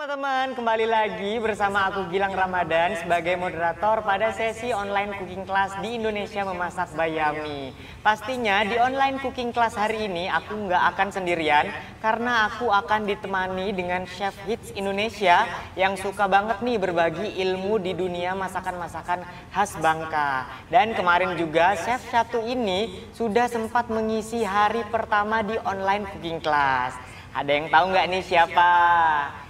Teman-teman, kembali lagi bersama aku Gilang Ramadan sebagai moderator pada sesi online cooking class di Indonesia Memasak by Yummy. Pastinya di online cooking class hari ini aku nggak akan sendirian karena aku akan ditemani dengan chef hits Indonesia yang suka banget nih berbagi ilmu di dunia masakan-masakan khas Bangka. Dan kemarin juga chef satu ini sudah sempat mengisi hari pertama di online cooking class. Ada yang tahu nggak nih siapa?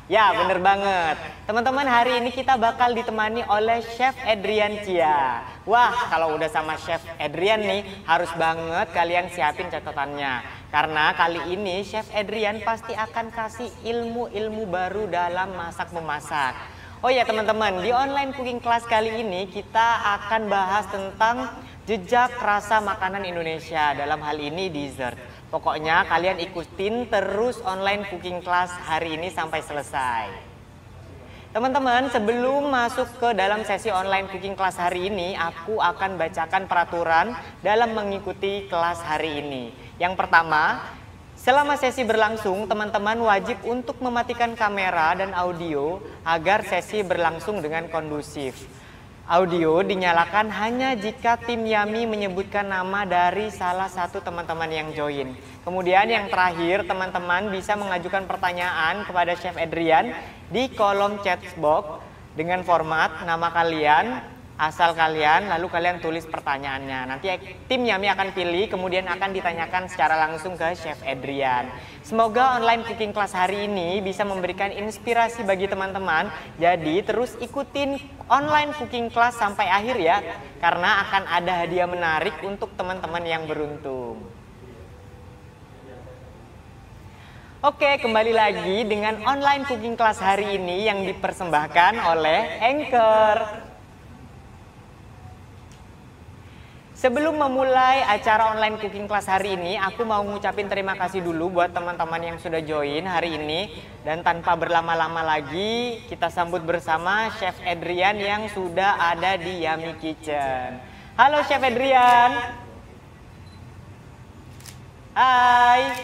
Ya, bener banget. Teman-teman, hari ini kita bakal ditemani oleh Chef Edrian Cia. Wah, kalau udah sama Chef Edrian nih, harus banget kalian siapin catatannya. Karena kali ini Chef Edrian pasti akan kasih ilmu-ilmu baru dalam masak-memasak. Oh ya teman-teman, di online cooking class kali ini kita akan bahas tentang jejak rasa makanan Indonesia, dalam hal ini dessert. Pokoknya kalian ikutin terus online cooking class hari ini sampai selesai. Teman-teman, sebelum masuk ke dalam sesi online cooking class hari ini, aku akan bacakan peraturan dalam mengikuti kelas hari ini. Yang pertama, selama sesi berlangsung, teman-teman wajib untuk mematikan kamera dan audio agar sesi berlangsung dengan kondusif. Audio dinyalakan hanya jika tim Yummy menyebutkan nama dari salah satu teman-teman yang join. Kemudian yang terakhir, teman-teman bisa mengajukan pertanyaan kepada Chef Edrian di kolom chat box dengan format nama kalian, asal kalian, lalu kalian tulis pertanyaannya. Nanti tim Yummy akan pilih, kemudian akan ditanyakan secara langsung ke Chef Edrian. Semoga online cooking class hari ini bisa memberikan inspirasi bagi teman-teman. Jadi terus ikutin online cooking class sampai akhir ya, karena akan ada hadiah menarik untuk teman-teman yang beruntung. Oke, kembali lagi dengan online cooking class hari ini yang dipersembahkan oleh Anchor. Sebelum memulai acara online cooking class hari ini, aku mau ngucapin terima kasih dulu buat teman-teman yang sudah join hari ini. Dan tanpa berlama-lama lagi, kita sambut bersama Chef Edrian yang sudah ada di Yummy Kitchen. Halo Chef Edrian. Hai.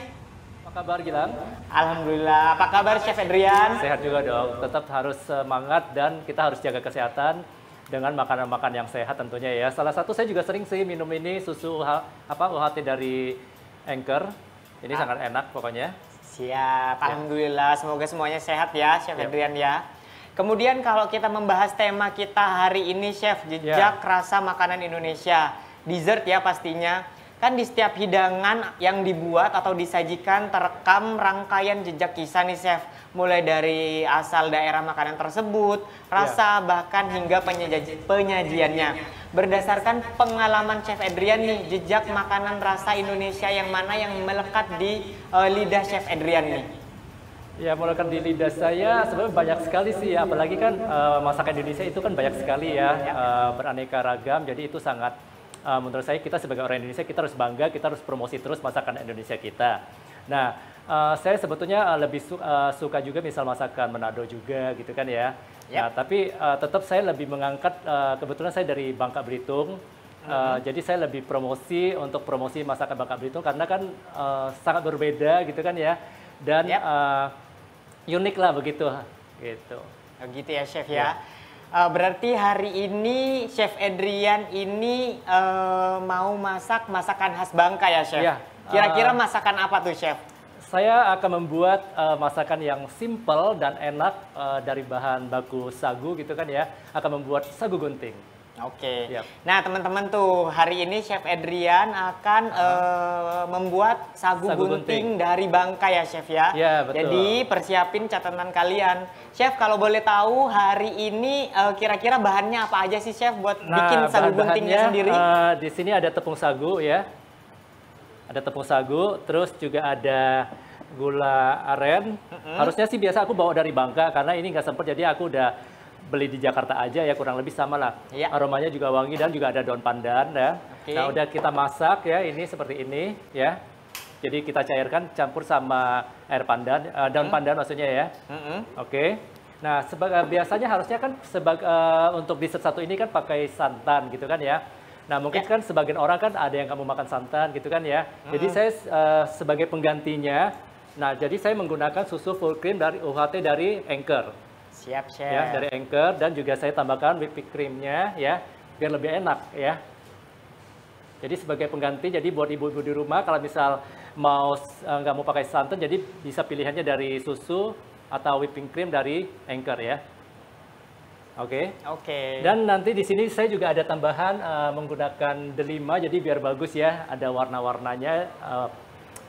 Apa kabar Gilang? Alhamdulillah. Apa kabar Chef Edrian? Sehat juga dong. Tetap harus semangat dan kita harus jaga kesehatan dengan makanan-makanan yang sehat tentunya ya. Salah satu saya juga sering sih minum ini susu UHT dari Anchor. Ini sangat enak pokoknya. Siap, alhamdulillah. Semoga semuanya sehat ya, Chef Edrian ya. Kemudian kalau kita membahas tema kita hari ini, Chef, jejak rasa makanan Indonesia, dessert ya pastinya. Kan di setiap hidangan yang dibuat atau disajikan terekam rangkaian jejak kisah nih Chef. Mulai dari asal daerah makanan tersebut, rasa bahkan hingga penyajiannya. Berdasarkan pengalaman Chef Edrian nih, jejak makanan rasa Indonesia yang mana yang melekat di lidah Chef Edrian nih? Ya, melekat di lidah saya sebenarnya banyak sekali sih ya. Apalagi kan masakan Indonesia itu kan banyak sekali ya, beraneka ragam. Jadi itu sangat menurut saya kita sebagai orang Indonesia kita harus bangga, kita harus promosi terus masakan Indonesia kita. Nah, saya sebetulnya lebih suka juga misal masakan Manado juga gitu kan ya. Nah, tapi tetap saya lebih mengangkat, kebetulan saya dari Bangka Belitung, jadi saya lebih promosi untuk promosi masakan Bangka Belitung karena kan sangat berbeda gitu kan ya, dan unik lah begitu. Gitu. Oh, gitu ya Chef ya. Berarti hari ini Chef Edrian ini mau masak masakan khas Bangka ya Chef? Kira-kira masakan apa tuh Chef? Saya akan membuat masakan yang simple dan enak dari bahan baku sagu gitu kan ya. Akan membuat sagu gunting. Oke. Nah teman-teman tuh hari ini Chef Edrian akan membuat sagu gunting dari Bangka ya Chef ya. Iya betul. Jadi persiapin catatan kalian. Chef kalau boleh tahu hari ini kira-kira bahannya apa aja sih Chef buat bikin sagu guntingnya sendiri? Di sini ada tepung sagu ya. Ada tepung sagu, terus juga ada gula aren. Harusnya sih biasa aku bawa dari Bangka karena ini nggak sempat jadi aku udah beli di Jakarta aja ya, kurang lebih sama lah. Aromanya juga wangi dan juga ada daun pandan ya. Nah udah kita masak ya, ini seperti ini ya. Jadi kita cairkan campur sama air pandan, daun pandan maksudnya ya. Oke. Nah biasanya harusnya kan untuk dessert satu ini kan pakai santan gitu kan ya. Nah mungkin kan sebagian orang kan ada yang kamu makan santan gitu kan ya. Jadi saya sebagai penggantinya, nah jadi saya menggunakan susu full cream dari UHT dari Anchor. Siap, Chef. Ya, dari Anchor, dan juga saya tambahkan whipping creamnya ya, biar lebih enak ya. Jadi sebagai pengganti, jadi buat ibu-ibu di rumah kalau misal nggak mau pakai santan, jadi bisa pilihannya dari susu atau whipping cream dari Anchor ya. Oke. Oke. Dan nanti di sini saya juga ada tambahan menggunakan delima, jadi biar bagus ya, ada warna-warnanya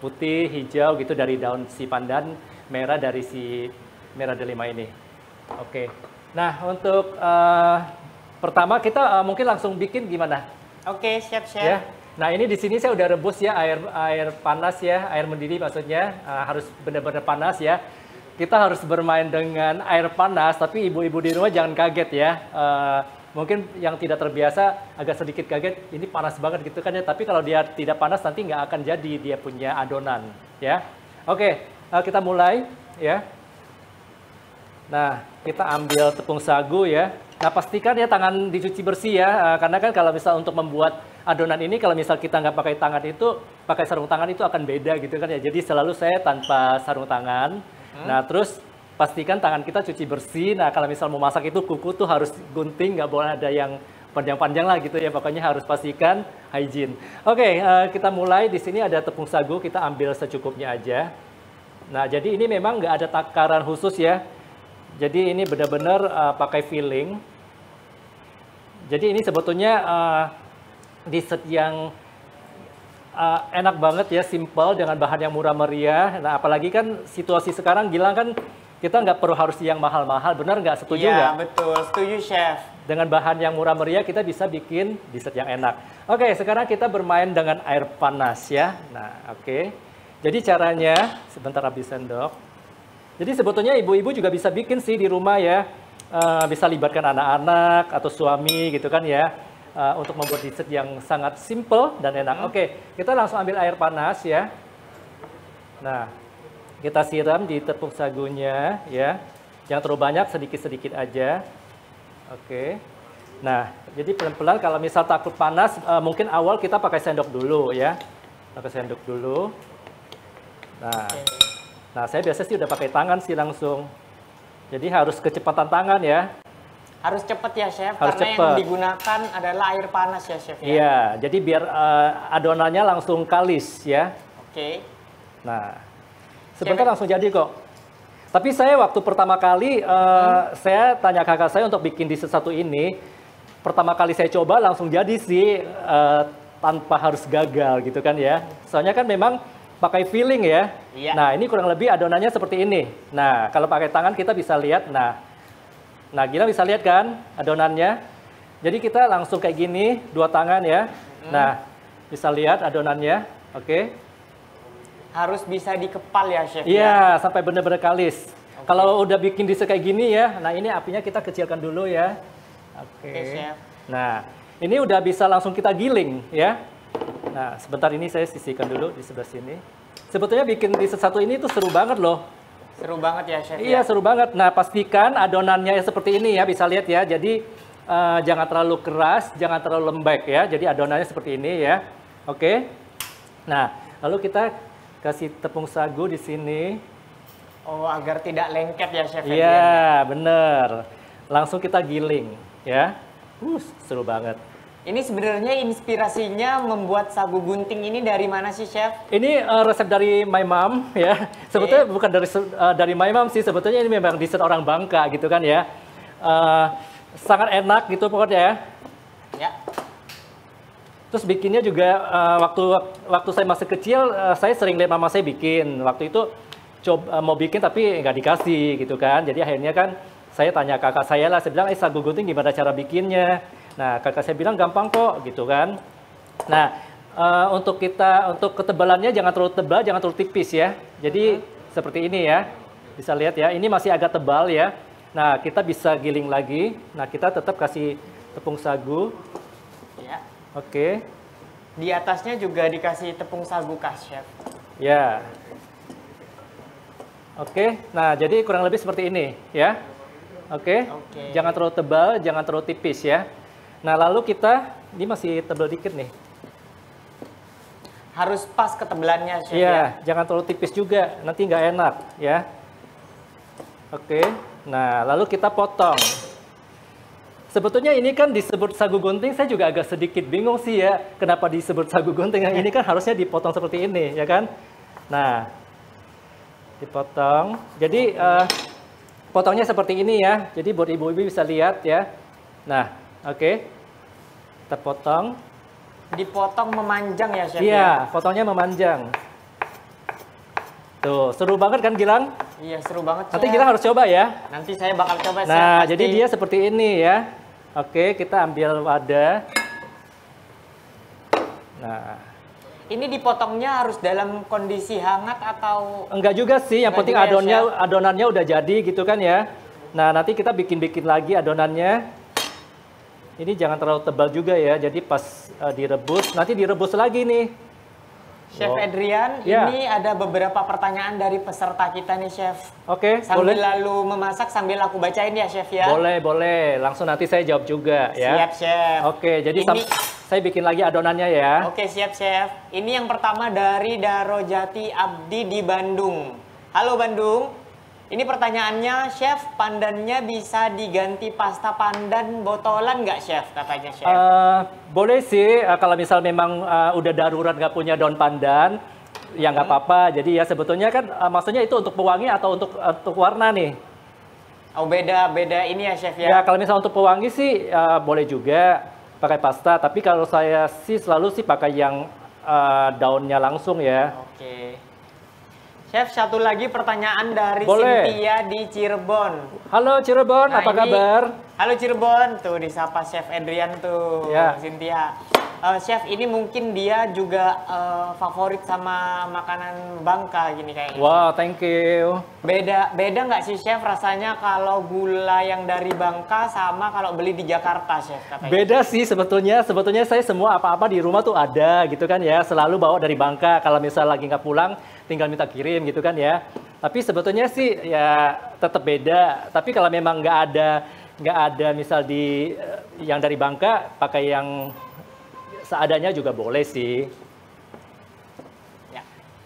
putih, hijau gitu dari daun si pandan, merah dari si merah delima ini. Oke. Nah untuk pertama kita mungkin langsung bikin gimana? Oke, siap, Chef. Ya. Nah ini di sini saya udah rebus ya air panas ya, air mendidih maksudnya harus benar-benar panas ya. Kita harus bermain dengan air panas, tapi ibu-ibu di rumah jangan kaget ya. Mungkin yang tidak terbiasa agak sedikit kaget, ini panas banget gitu kan ya. Tapi kalau dia tidak panas nanti nggak akan jadi dia punya adonan ya. Oke, kita mulai ya. Nah, kita ambil tepung sagu ya. Nah, pastikan ya tangan dicuci bersih ya. Karena kan kalau misal untuk membuat adonan ini, kalau misal kita nggak pakai tangan itu, pakai sarung tangan itu akan beda gitu kan ya. Jadi selalu saya tanpa sarung tangan. Nah, terus pastikan tangan kita cuci bersih. Nah, kalau misal mau masak itu kuku tuh harus gunting, nggak boleh ada yang panjang-panjang lah gitu ya. Pokoknya harus pastikan hygiene. Oke, kita mulai. Di sini ada tepung sagu, kita ambil secukupnya aja. Nah, jadi ini memang nggak ada takaran khusus ya. Jadi ini benar-benar pakai filling. Jadi ini sebetulnya dessert yang enak banget ya, simple dengan bahan yang murah meriah. Nah, apalagi kan situasi sekarang Gilang kan kita nggak perlu harus yang mahal-mahal, benar nggak? Setuju nggak? Iya, betul. Setuju, Chef. Dengan bahan yang murah meriah kita bisa bikin dessert yang enak. Oke, sekarang kita bermain dengan air panas ya. Nah, oke. Jadi caranya, sebentar habis sendok. Jadi sebetulnya ibu-ibu juga bisa bikin sih di rumah ya. Bisa libatkan anak-anak atau suami gitu kan ya. Untuk membuat dessert yang sangat simple dan enak. Oke, kita langsung ambil air panas ya. Nah, kita siram di tepung sagunya ya. Jangan terlalu banyak, sedikit-sedikit aja. Oke. Nah, jadi pelan-pelan kalau misal takut panas, mungkin awal kita pakai sendok dulu ya. Pakai sendok dulu. Nah, saya biasa sih udah pakai tangan sih langsung. Jadi harus kecepatan tangan ya. Harus cepat ya, Chef, Harus karena cepet. yang digunakan adalah air panas ya, Chef ya. Iya, jadi biar adonannya langsung kalis ya. Oke. Nah, sebentar langsung jadi kok. Tapi saya waktu pertama kali saya tanya kakak saya untuk bikin dessert satu ini, pertama kali saya coba langsung jadi sih tanpa harus gagal gitu kan ya. Soalnya kan memang pakai filling ya. Iya. Nah, ini kurang lebih adonannya seperti ini. Nah, kalau pakai tangan kita bisa lihat. Nah, Gila bisa lihat kan adonannya. Jadi kita langsung kayak gini, dua tangan ya. Nah, bisa lihat adonannya. Oke. Harus bisa dikepal ya, Chef. Iya, sampai benar-benar kalis. Kalau udah bikin dessert kayak gini ya, nah ini apinya kita kecilkan dulu ya. Oke. Chef. Nah, ini udah bisa langsung kita giling ya. Nah, sebentar ini saya sisihkan dulu di sebelah sini. Sebetulnya bikin dessert satu ini tuh seru banget loh. Seru banget ya, Chef. Iya, seru banget. Nah, pastikan adonannya seperti ini ya, bisa lihat ya. Jadi jangan terlalu keras, jangan terlalu lembek ya. Jadi adonannya seperti ini ya. Oke. Nah, lalu kita kasih tepung sagu di sini. Oh, agar tidak lengket ya, Chef. Iya, bener. Langsung kita giling ya. Seru banget. Ini sebenarnya inspirasinya membuat sagu gunting ini dari mana sih, Chef? Ini resep dari my mom ya. Sebetulnya bukan dari my mom sih, sebetulnya ini memang dessert orang Bangka gitu kan ya. Sangat enak gitu pokoknya ya. Ya. Terus bikinnya juga waktu saya masih kecil, saya sering lihat mama saya bikin. Waktu itu coba mau bikin tapi nggak dikasih gitu kan. Jadi akhirnya kan saya tanya kakak saya lah, saya bilang, sagu gunting gimana cara bikinnya? Nah, kakak saya bilang gampang kok gitu kan. Nah, untuk ketebalannya jangan terlalu tebal, jangan terlalu tipis ya. Jadi seperti ini ya. Bisa lihat ya, ini masih agak tebal ya. Nah, kita bisa giling lagi. Nah, kita tetap kasih tepung sagu. Ya. Oke. Di atasnya juga dikasih tepung sagu kah, Chef? Ya. Oke. Nah, jadi kurang lebih seperti ini ya. Oke. Jangan terlalu tebal, jangan terlalu tipis ya. Nah, lalu ini masih tebal dikit nih. Harus pas ketebalannya, Chef. Iya, jangan terlalu tipis juga, nanti nggak enak ya. Oke. Nah, lalu kita potong. Sebetulnya ini kan disebut sagu gunting, saya juga agak sedikit bingung sih ya, kenapa disebut sagu gunting. Yang ini kan harusnya dipotong seperti ini, ya kan? Nah, dipotong. Jadi, potongnya seperti ini ya. Jadi buat ibu-ibu bisa lihat ya. Nah, oke. Kita potong. Dipotong memanjang ya, Chef? Iya, potongnya memanjang. Tuh, seru banget kan Gilang? Iya, seru banget, Chef. Nanti Gilang harus coba ya. Nanti saya bakal coba, Chef. Nah, pasti. jadi dia seperti ini ya. Oke, kita ambil wadah. Nah, ini dipotongnya harus dalam kondisi hangat atau enggak juga sih, yang penting juga ya, adonannya udah jadi gitu kan ya. Nah, nanti kita bikin-bikin lagi adonannya. Ini jangan terlalu tebal juga ya, jadi pas direbus, nanti direbus lagi nih. Chef Adrian, Ya. ini ada beberapa pertanyaan dari peserta kita nih, Chef. Oke, Sambil boleh? lalu memasak, sambil aku bacain ya, Chef ya? Boleh, boleh. Langsung nanti saya jawab juga ya. Siap, Chef. Oke, jadi Ini- saya bikin lagi adonannya ya. Oke, siap, Chef. Ini yang pertama dari Darojati Abdi di Bandung. Halo, Bandung. Ini pertanyaannya, Chef, pandannya bisa diganti pasta pandan botolan nggak, Chef? Katanya, Chef. Boleh sih, kalau misal memang udah darurat nggak punya daun pandan, ya nggak apa-apa. Jadi ya sebetulnya kan maksudnya itu untuk pewangi atau untuk warna nih? Oh, beda ini ya, Chef Ya ya? kalau misal untuk pewangi sih boleh juga pakai pasta. Tapi kalau saya sih selalu sih pakai yang daunnya langsung ya. Oke. Chef, satu lagi pertanyaan dari Boleh. Cynthia di Cirebon. Halo Cirebon, Nah, apa ini- kabar? Halo Cirebon, tuh disapa Chef Adrian tuh, Ya. Cynthia. Chef, ini mungkin dia juga favorit sama makanan Bangka gini kayaknya. Wow, thank you. Beda nggak sih, Chef, rasanya kalau gula yang dari Bangka sama kalau beli di Jakarta, Chef, katanya? Beda sih sebetulnya. Sebetulnya saya semua apa-apa di rumah tuh ada gitu kan ya. Selalu bawa dari Bangka. Kalau misal lagi nggak pulang, tinggal minta kirim gitu kan ya. Tapi sebetulnya sih ya tetap beda. Tapi kalau memang nggak ada misal di yang dari Bangka, pakai yang seadanya juga boleh sih. Ya.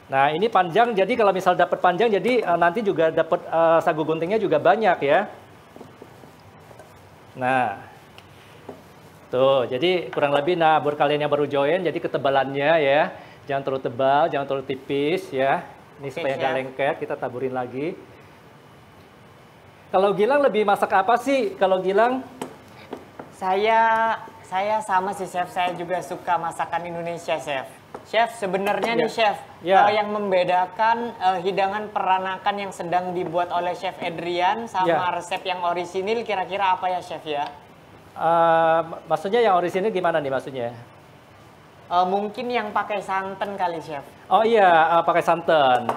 Nah ini panjang, jadi kalau misal dapat panjang, jadi nanti juga dapat sagu guntingnya juga banyak ya. Nah, tuh, jadi kurang lebih, nah buat kalian yang baru join, jadi ketebalannya ya, jangan terlalu tebal, jangan terlalu tipis ya. Ini Oke, supaya nggak Chef. lengket, kita taburin lagi. Kalau Gilang lebih masak apa sih? Kalau Gilang? Saya sama sih, Chef. Saya juga suka masakan Indonesia, Chef. Chef, sebenarnya Ya. nih, Chef, Ya. yang membedakan hidangan peranakan yang sedang dibuat oleh Chef Adrian sama Ya. resep yang orisinil kira-kira apa ya, Chef ya? Maksudnya yang orisinil gimana nih maksudnya? Mungkin yang pakai santan kali, Chef. Oh iya, pakai santan.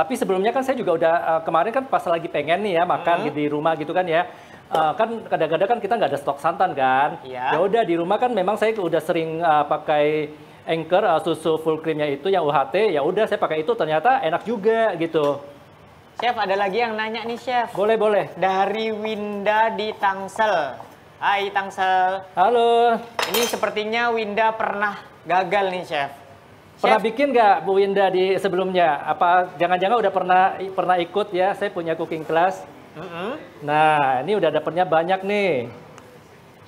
Tapi sebelumnya kan saya juga udah kemarin kan pas lagi pengen nih ya makan di rumah gitu kan ya. Kan kadang-kadang kan kita nggak ada stok santan kan. Iya. Ya udah di rumah kan memang saya udah sering pakai Anchor susu full creamnya itu yang UHT. Ya udah saya pakai itu, ternyata enak juga gitu. Chef, ada lagi yang nanya nih, Chef. Boleh. Dari Winda di Tangsel. Hai, Tangsel. Halo. Ini sepertinya Winda pernah gagal nih, Chef. Pernah Chef, bikin nggak Bu Winda di sebelumnya? Apa jangan-jangan udah pernah ikut ya? Saya punya cooking class. Nah, ini udah dapetnya banyak nih.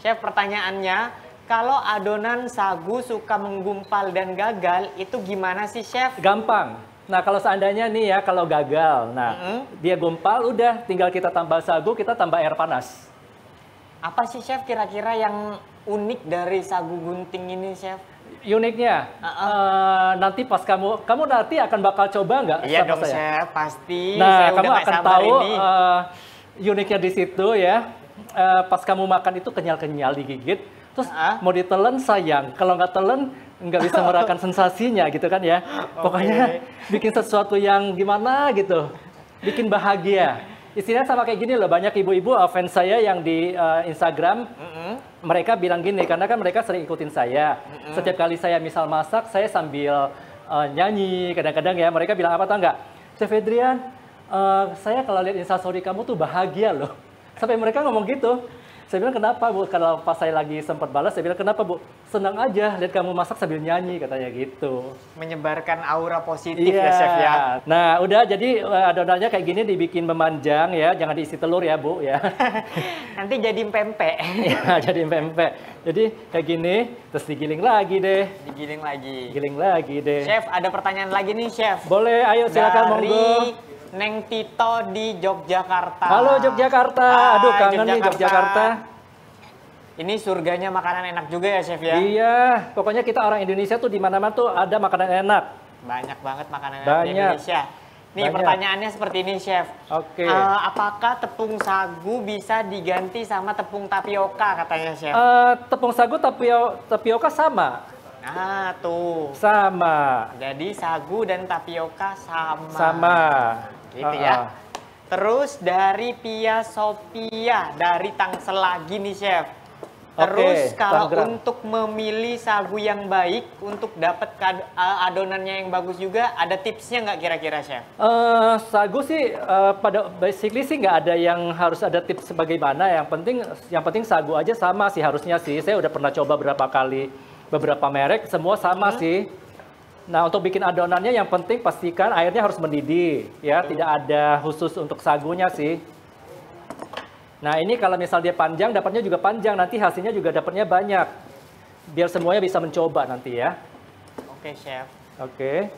Chef, pertanyaannya, kalau adonan sagu suka menggumpal dan gagal, itu gimana sih, Chef? Gampang. Nah, kalau seandainya nih ya, kalau gagal, nah dia gumpal, udah tinggal kita tambah sagu, kita tambah air panas. Apa sih, Chef, kira-kira yang unik dari sagu gunting ini, Chef? Uniknya, nanti pas kamu nanti akan bakal coba nggak Iya sama dong, saya? Chef, pasti. Nah, Saya kamu udah nggak akan sabar tahu ini. uniknya di situ ya. Pas kamu makan itu kenyal-kenyal digigit, terus mau ditelen sayang. Kalau nggak telen, nggak bisa merasakan sensasinya gitu kan ya. Pokoknya bikin sesuatu yang gimana gitu, bikin bahagia. Istilahnya sama kayak gini loh, banyak ibu-ibu fans saya yang di Instagram, mereka bilang gini, karena kan mereka sering ikutin saya. Setiap kali saya misal masak, saya sambil nyanyi, kadang-kadang ya, mereka bilang apa tau nggak? Chef Adrian, saya kalau lihat instastory kamu tuh bahagia loh. Sampai mereka ngomong gitu. Saya bilang, kenapa Bu? Kalau pas saya lagi sempat balas, saya bilang, kenapa Bu? Senang aja lihat kamu masak sambil nyanyi, katanya gitu. Menyebarkan aura positif Iya. ya chef ya. Nah, udah jadi adonannya kayak gini dibikin memanjang ya, jangan diisi telur ya Bu ya. Nanti jadi pempek. Ya, jadi pempek. Jadi kayak gini, terus digiling lagi deh. Digiling lagi. Giling lagi deh. Chef, ada pertanyaan lagi nih chef. Boleh, ayo silakan Dari monggo. Neng Tito di Yogyakarta. Halo Yogyakarta. Hai, Aduh, kangen nih Yogyakarta. Ini surganya makanan enak juga ya chef ya? Iya, pokoknya kita orang Indonesia tuh di mana-mana tuh ada makanan enak. Banyak banget makanan enak di Banyak. Indonesia. Nih Banyak. pertanyaannya seperti ini chef. Oke. Apakah tepung sagu bisa diganti sama tepung tapioka katanya chef? Tepung sagu tapioka sama. Nah tuh. Sama. Jadi sagu dan tapioka sama. Sama. Gitu ya. Terus dari Pia Sophia dari Tangsel lagi nih chef. Terus Oke, kalau Tangerang. untuk memilih sagu yang baik untuk dapat adonannya yang bagus juga, ada tipsnya nggak kira-kira chef? Sagu sih pada basically sih nggak ada yang harus ada tips sebagaimana. Yang penting sagu aja sama sih harusnya sih. Saya udah pernah coba beberapa kali beberapa merek, semua sama sih. Nah, untuk bikin adonannya yang penting pastikan airnya harus mendidih ya, tidak ada khusus untuk sagunya sih. Nah, ini kalau misal dia panjang, dapatnya juga panjang, nanti hasilnya juga dapatnya banyak. Biar semuanya bisa mencoba nanti ya. Oke chef. Oke.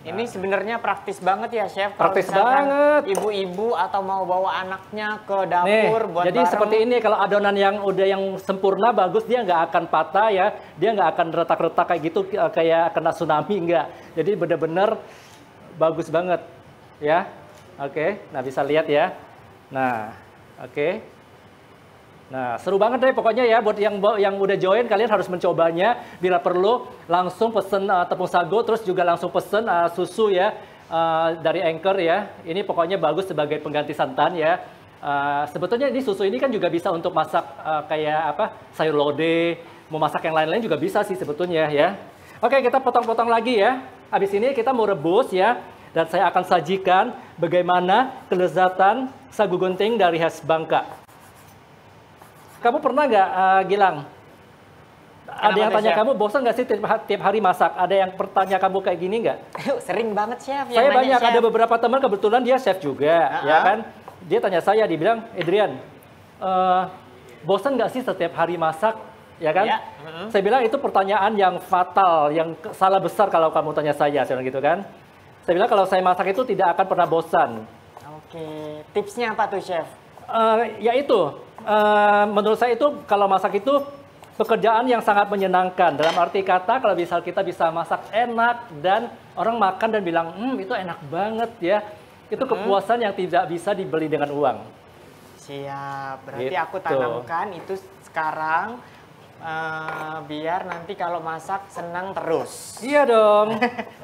Ini sebenarnya praktis banget ya chef. Praktis Kalau misalkan banget. Ibu-ibu atau mau bawa anaknya ke Nih, dapur buat jadi bareng. seperti ini kalau adonan yang udah yang sempurna bagus, dia nggak akan patah ya, dia nggak akan retak-retak kayak gitu kayak kena tsunami nggak. Jadi bener-bener bagus banget ya. Oke, nah bisa lihat ya. Nah, oke. Nah, seru banget deh pokoknya ya buat yang udah join, kalian harus mencobanya. Bila perlu langsung pesen tepung sagu, terus juga langsung pesen susu ya dari Anchor ya. Ini pokoknya bagus sebagai pengganti santan ya. Sebetulnya ini susu ini kan juga bisa untuk masak kayak apa sayur lodeh, mau masak yang lain-lain juga bisa sih sebetulnya ya. Oke, kita potong-potong lagi ya. Habis ini kita mau rebus ya. Dan saya akan sajikan bagaimana kelezatan sagu gunting dari khas Bangka. Kamu pernah nggak, Gilang? Ada yang tuh, tanya Chef? kamu, bosan nggak sih tiap hari masak? Ada yang bertanya kamu kayak gini nggak? Sering banget chef yang Saya nanya, banyak, chef. ada beberapa teman kebetulan dia chef juga, ya kan? Dia tanya saya, dia bilang, Adrian, bosan nggak sih setiap hari masak? Ya kan? Ya, Saya bilang itu pertanyaan yang fatal, yang salah besar kalau kamu tanya saya gitu kan? Saya bilang kalau saya masak itu tidak akan pernah bosan. Oke, tipsnya apa tuh chef? Yaitu, menurut saya itu kalau masak itu pekerjaan yang sangat menyenangkan. Dalam arti kata kalau misal kita bisa masak enak dan orang makan dan bilang, itu enak banget ya. Itu kepuasan yang tidak bisa dibeli dengan uang. Siap, berarti Gitu. aku tanamkan itu sekarang biar nanti kalau masak senang terus. Iya dong.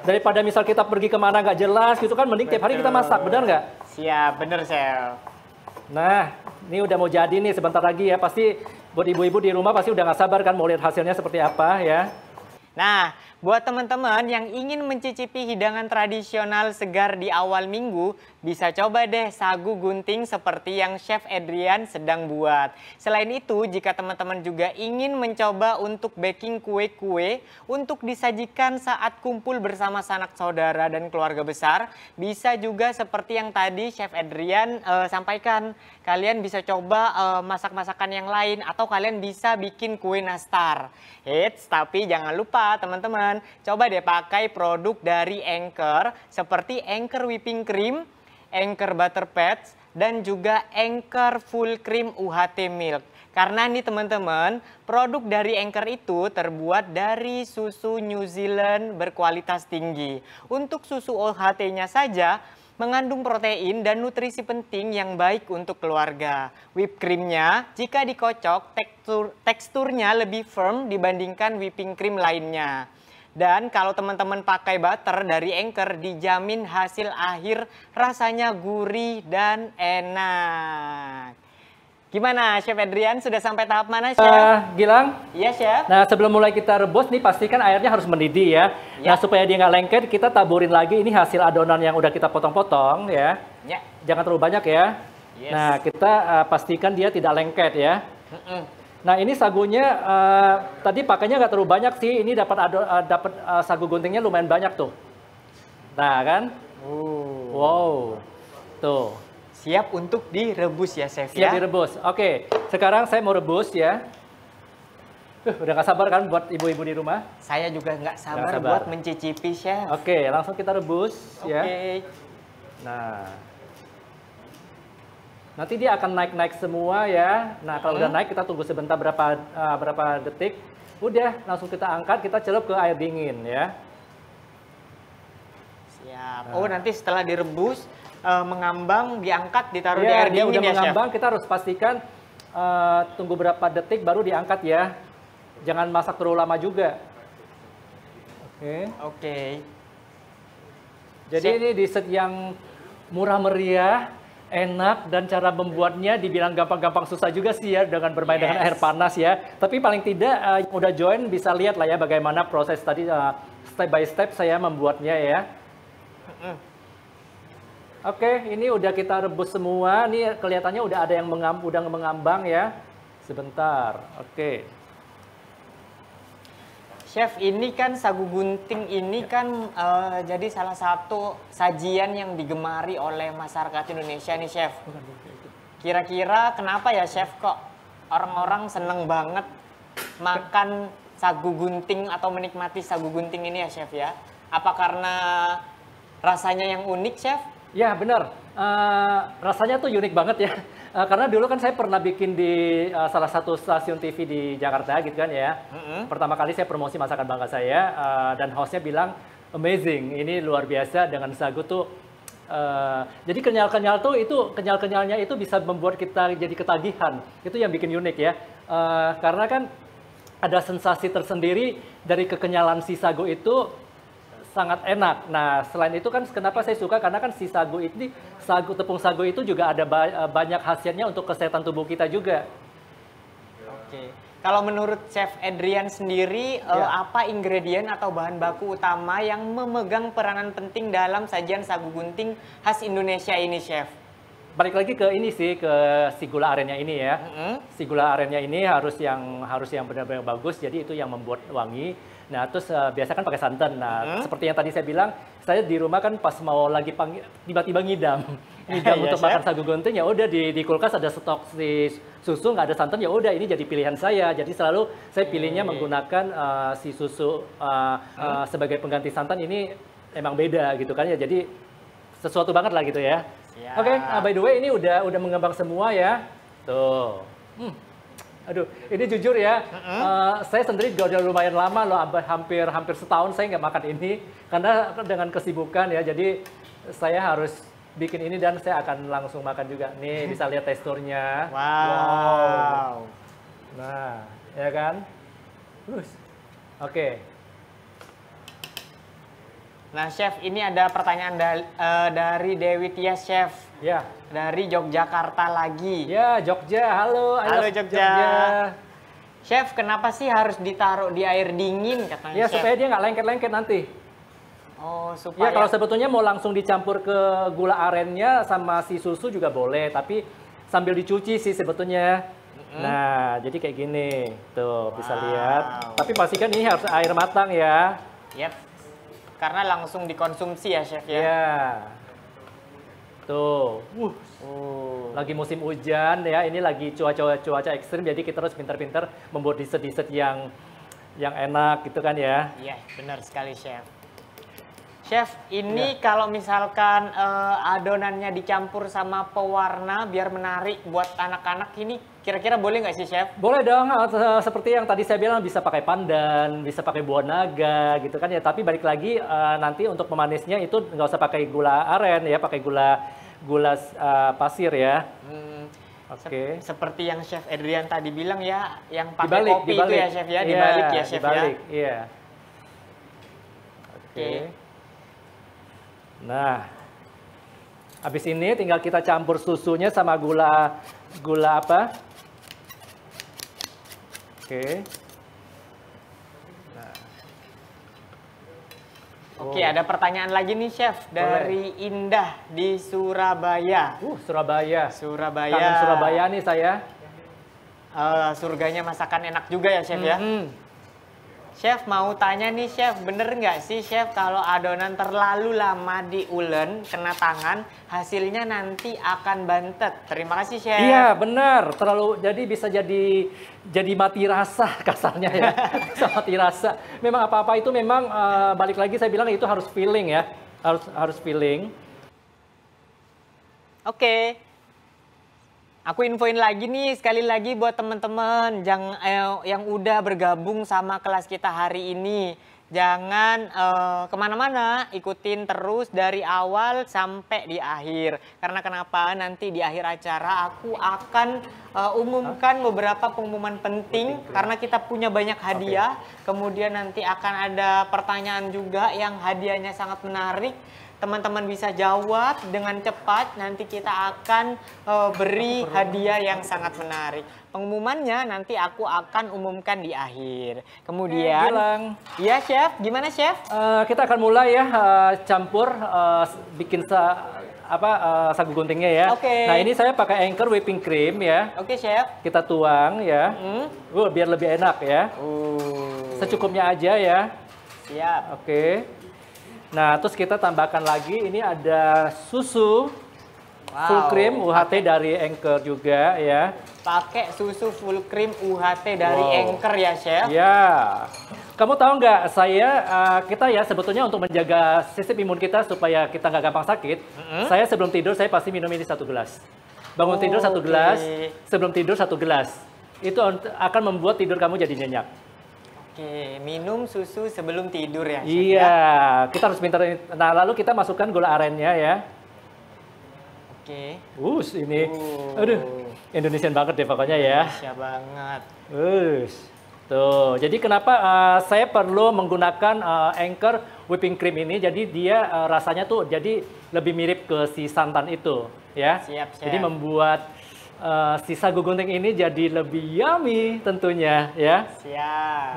Daripada misal kita pergi kemana nggak jelas gitu kan, mending tiap hari kita masak, benar nggak? Siap, bener chef. Nah, ini udah mau jadi nih sebentar lagi ya. Pasti buat ibu-ibu di rumah pasti udah nggak sabar kan mau lihat hasilnya seperti apa ya. Nah, buat teman-teman yang ingin mencicipi hidangan tradisional segar di awal minggu, bisa coba deh sagu gunting seperti yang Chef Adrian sedang buat. Selain itu, jika teman-teman juga ingin mencoba untuk baking kue-kue untuk disajikan saat kumpul bersama sanak saudara dan keluarga besar, bisa juga seperti yang tadi Chef Adrian sampaikan. Kalian bisa coba masak-masakan yang lain atau kalian bisa bikin kue nastar. Eits, tapi jangan lupa teman-teman, coba deh pakai produk dari Anchor seperti Anchor Whipping Cream, Anchor Butter Pads, dan juga Anchor Full Cream UHT Milk. Karena nih teman-teman, produk dari Anchor itu terbuat dari susu New Zealand berkualitas tinggi. Untuk susu UHT-nya saja mengandung protein dan nutrisi penting yang baik untuk keluarga. Whipped creamnya jika dikocok teksturnya lebih firm dibandingkan whipping cream lainnya. Dan kalau teman-teman pakai butter dari Anchor dijamin hasil akhir rasanya gurih dan enak. Gimana Chef Adrian, sudah sampai tahap mana Chef? Gilang? Iya Chef. Nah, sebelum mulai kita rebus nih pastikan airnya harus mendidih ya. Ya. Nah, supaya dia nggak lengket, kita taburin lagi ini hasil adonan yang udah kita potong-potong ya. Ya. Jangan terlalu banyak ya. Yes. Nah, kita pastikan dia tidak lengket ya. Nah, ini sagunya tadi pakainya nggak terlalu banyak sih. Ini dapat sagu guntingnya lumayan banyak tuh. Nah, kan? Wow. Tuh. Siap untuk direbus ya, Chef Siap ya? direbus. Oke, sekarang saya mau rebus ya. Udah nggak sabar kan buat ibu-ibu di rumah? Saya juga nggak sabar, sabar. buat mencicipi, Chef. Oke, langsung kita rebus ya. Oke. Nah, nanti dia akan naik-naik semua ya. Nah, kalau udah naik kita tunggu sebentar berapa detik. Udah, langsung kita angkat, kita celup ke air dingin ya. Siap. Oh, nanti setelah direbus, mengambang, diangkat, ditaruh di Ya, air dia dingin udah ya, Chef? mengambang, kita harus pastikan tunggu berapa detik baru diangkat ya. Jangan masak terlalu lama juga. Oke. Oke. Jadi ini dessert yang murah meriah, enak, dan cara membuatnya dibilang gampang-gampang susah juga sih ya dengan bermain dengan air panas ya. Tapi paling tidak yang udah join bisa lihat lah ya bagaimana proses tadi step by step saya membuatnya ya. Oke, ini udah kita rebus semua. Ini kelihatannya udah ada yang udah mengambang ya. Sebentar. Oke. Chef, ini kan sagu gunting ini kan jadi salah satu sajian yang digemari oleh masyarakat Indonesia nih, Chef. Kira-kira kenapa ya, Chef, kok orang-orang seneng banget makan sagu gunting atau menikmati sagu gunting ini ya, Chef ya? Apa karena rasanya yang unik, Chef? Ya, benar. Rasanya tuh unik banget ya. Karena dulu kan saya pernah bikin di salah satu stasiun TV di Jakarta gitu kan ya. Pertama kali saya promosi masakan bangga saya dan hostnya bilang amazing, ini luar biasa dengan sagu tuh. Jadi kenyal-kenyal tuh itu kenyal-kenyalnya itu bisa membuat kita jadi ketagihan. Itu yang bikin unik ya. Karena kan ada sensasi tersendiri dari kekenyalan si sagu itu sangat enak. Nah, selain itu kan kenapa saya suka karena kan si sagu ini tepung sagu itu juga ada banyak khasiatnya untuk kesehatan tubuh kita juga. Oke. Kalau menurut Chef Adrian sendiri apa ingredient atau bahan baku utama yang memegang peranan penting dalam sajian sagu gunting khas Indonesia ini, Chef? Balik lagi ke ini sih, ke si gula arennya ini ya. Si gula arennya ini harus yang benar-benar bagus, jadi itu yang membuat wangi. Nah, terus biasa kan pakai santan. Nah, seperti yang tadi saya bilang, saya di rumah kan pas mau lagi tiba-tiba ngidam untuk makan sagu gunting, ya udah di kulkas ada stok si susu, nggak ada santan, ya udah ini jadi pilihan saya. Jadi selalu saya pilihnya menggunakan si susu sebagai pengganti santan. Ini emang beda gitu kan ya. Jadi sesuatu banget lah gitu ya. Oke, by the way ini udah mengembang semua ya. Tuh. Aduh, ini jujur ya, saya sendiri udah lumayan lama loh, hampir setahun saya nggak makan ini karena dengan kesibukan ya. Jadi saya harus bikin ini dan saya akan langsung makan juga. Nih bisa lihat teksturnya. Wow. Nah, ya kan? Oke. Nah, Chef, ini ada pertanyaan dari Dewi Tias, Chef. Ya. Dari Yogyakarta lagi. Ya, Jogja. Halo. Halo, Jogja. Chef, kenapa sih harus ditaruh di air dingin katanya, Ya, Chef? supaya dia nggak lengket-lengket nanti. Oh, supaya... Ya, kalau sebetulnya mau langsung dicampur ke gula arennya sama si susu juga boleh, tapi sambil dicuci sih sebetulnya. Nah, jadi kayak gini. Tuh, bisa lihat. Tapi pastikan ini harus air matang ya. Yep. Karena langsung dikonsumsi ya, Chef ya? Ya. Tuh. Lagi musim hujan ya, ini lagi cuaca ekstrim, jadi kita harus pintar-pintar membuat dessert-dessert yang enak gitu kan ya. Iya, benar sekali, Chef. Chef, ini kalau misalkan adonannya dicampur sama pewarna biar menarik buat anak-anak ini, kira-kira boleh nggak sih, Chef? Boleh dong, seperti yang tadi saya bilang bisa pakai pandan, bisa pakai buah naga gitu kan ya. Tapi balik lagi nanti untuk pemanisnya itu nggak usah pakai gula aren ya, pakai gula pasir ya. Oke. Seperti yang Chef Adrian tadi bilang ya, yang pakai kopi itu ya, Chef ya, dibalik ya, Chef dibalik, ya. Iya. Oke. Nah, habis ini tinggal kita campur susunya sama gula apa? Oke. Nah. Oke, ada pertanyaan lagi nih Chef dari Indah di Surabaya. Surabaya. Surabaya. Kangen Surabaya nih saya. Surganya masakan enak juga ya Chef ya. Chef mau tanya nih Chef, bener nggak sih Chef kalau adonan terlalu lama diulen kena tangan, hasilnya nanti akan bantet? Terima kasih Chef. Iya benar, jadi bisa jadi mati rasa kasarnya ya, bisa mati rasa. Memang apa-apa itu memang balik lagi saya bilang itu harus feeling ya, harus feeling. Oke. Aku infoin lagi nih sekali lagi buat teman-teman yang udah bergabung sama kelas kita hari ini. Jangan kemana-mana, ikutin terus dari awal sampai di akhir. Karena kenapa? Nanti di akhir acara aku akan umumkan beberapa pengumuman penting. Karena kita punya banyak hadiah. Kemudian nanti akan ada pertanyaan juga yang hadiahnya sangat menarik. Teman-teman bisa jawab dengan cepat, nanti kita akan beri hadiah yang sangat menarik. Pengumumannya nanti aku akan umumkan di akhir. Kemudian, iya Chef, gimana Chef? Kita akan mulai ya campur bikin sagu guntingnya ya. Nah ini saya pakai Anchor whipping cream ya. Oke Chef. Kita tuang ya, biar lebih enak ya. Secukupnya aja ya. Siap. Oke. Nah, terus kita tambahkan lagi, ini ada susu full cream UHT dari Anchor juga ya. Pakai susu full cream UHT dari Anchor ya, Chef? Ya. Kamu tahu nggak, kita ya sebetulnya untuk menjaga sistem imun kita supaya kita nggak gampang sakit, saya sebelum tidur saya pasti minum ini 1 gelas. Bangun tidur 1 gelas, sebelum tidur 1 gelas. Itu akan membuat tidur kamu jadi nyenyak. Oke, minum susu sebelum tidur ya, Chef? Iya, kita harus pintar. Nah, lalu kita masukkan gula arennya ya. Oke. Ini, aduh, Indonesian banget deh pokoknya ya. Indonesia banget. Tuh, jadi kenapa saya perlu menggunakan Anchor whipping cream ini? Jadi dia rasanya tuh jadi lebih mirip ke si santan itu, ya. Siap. Jadi membuat si sagu gunting ini jadi lebih yummy tentunya ya. Siap.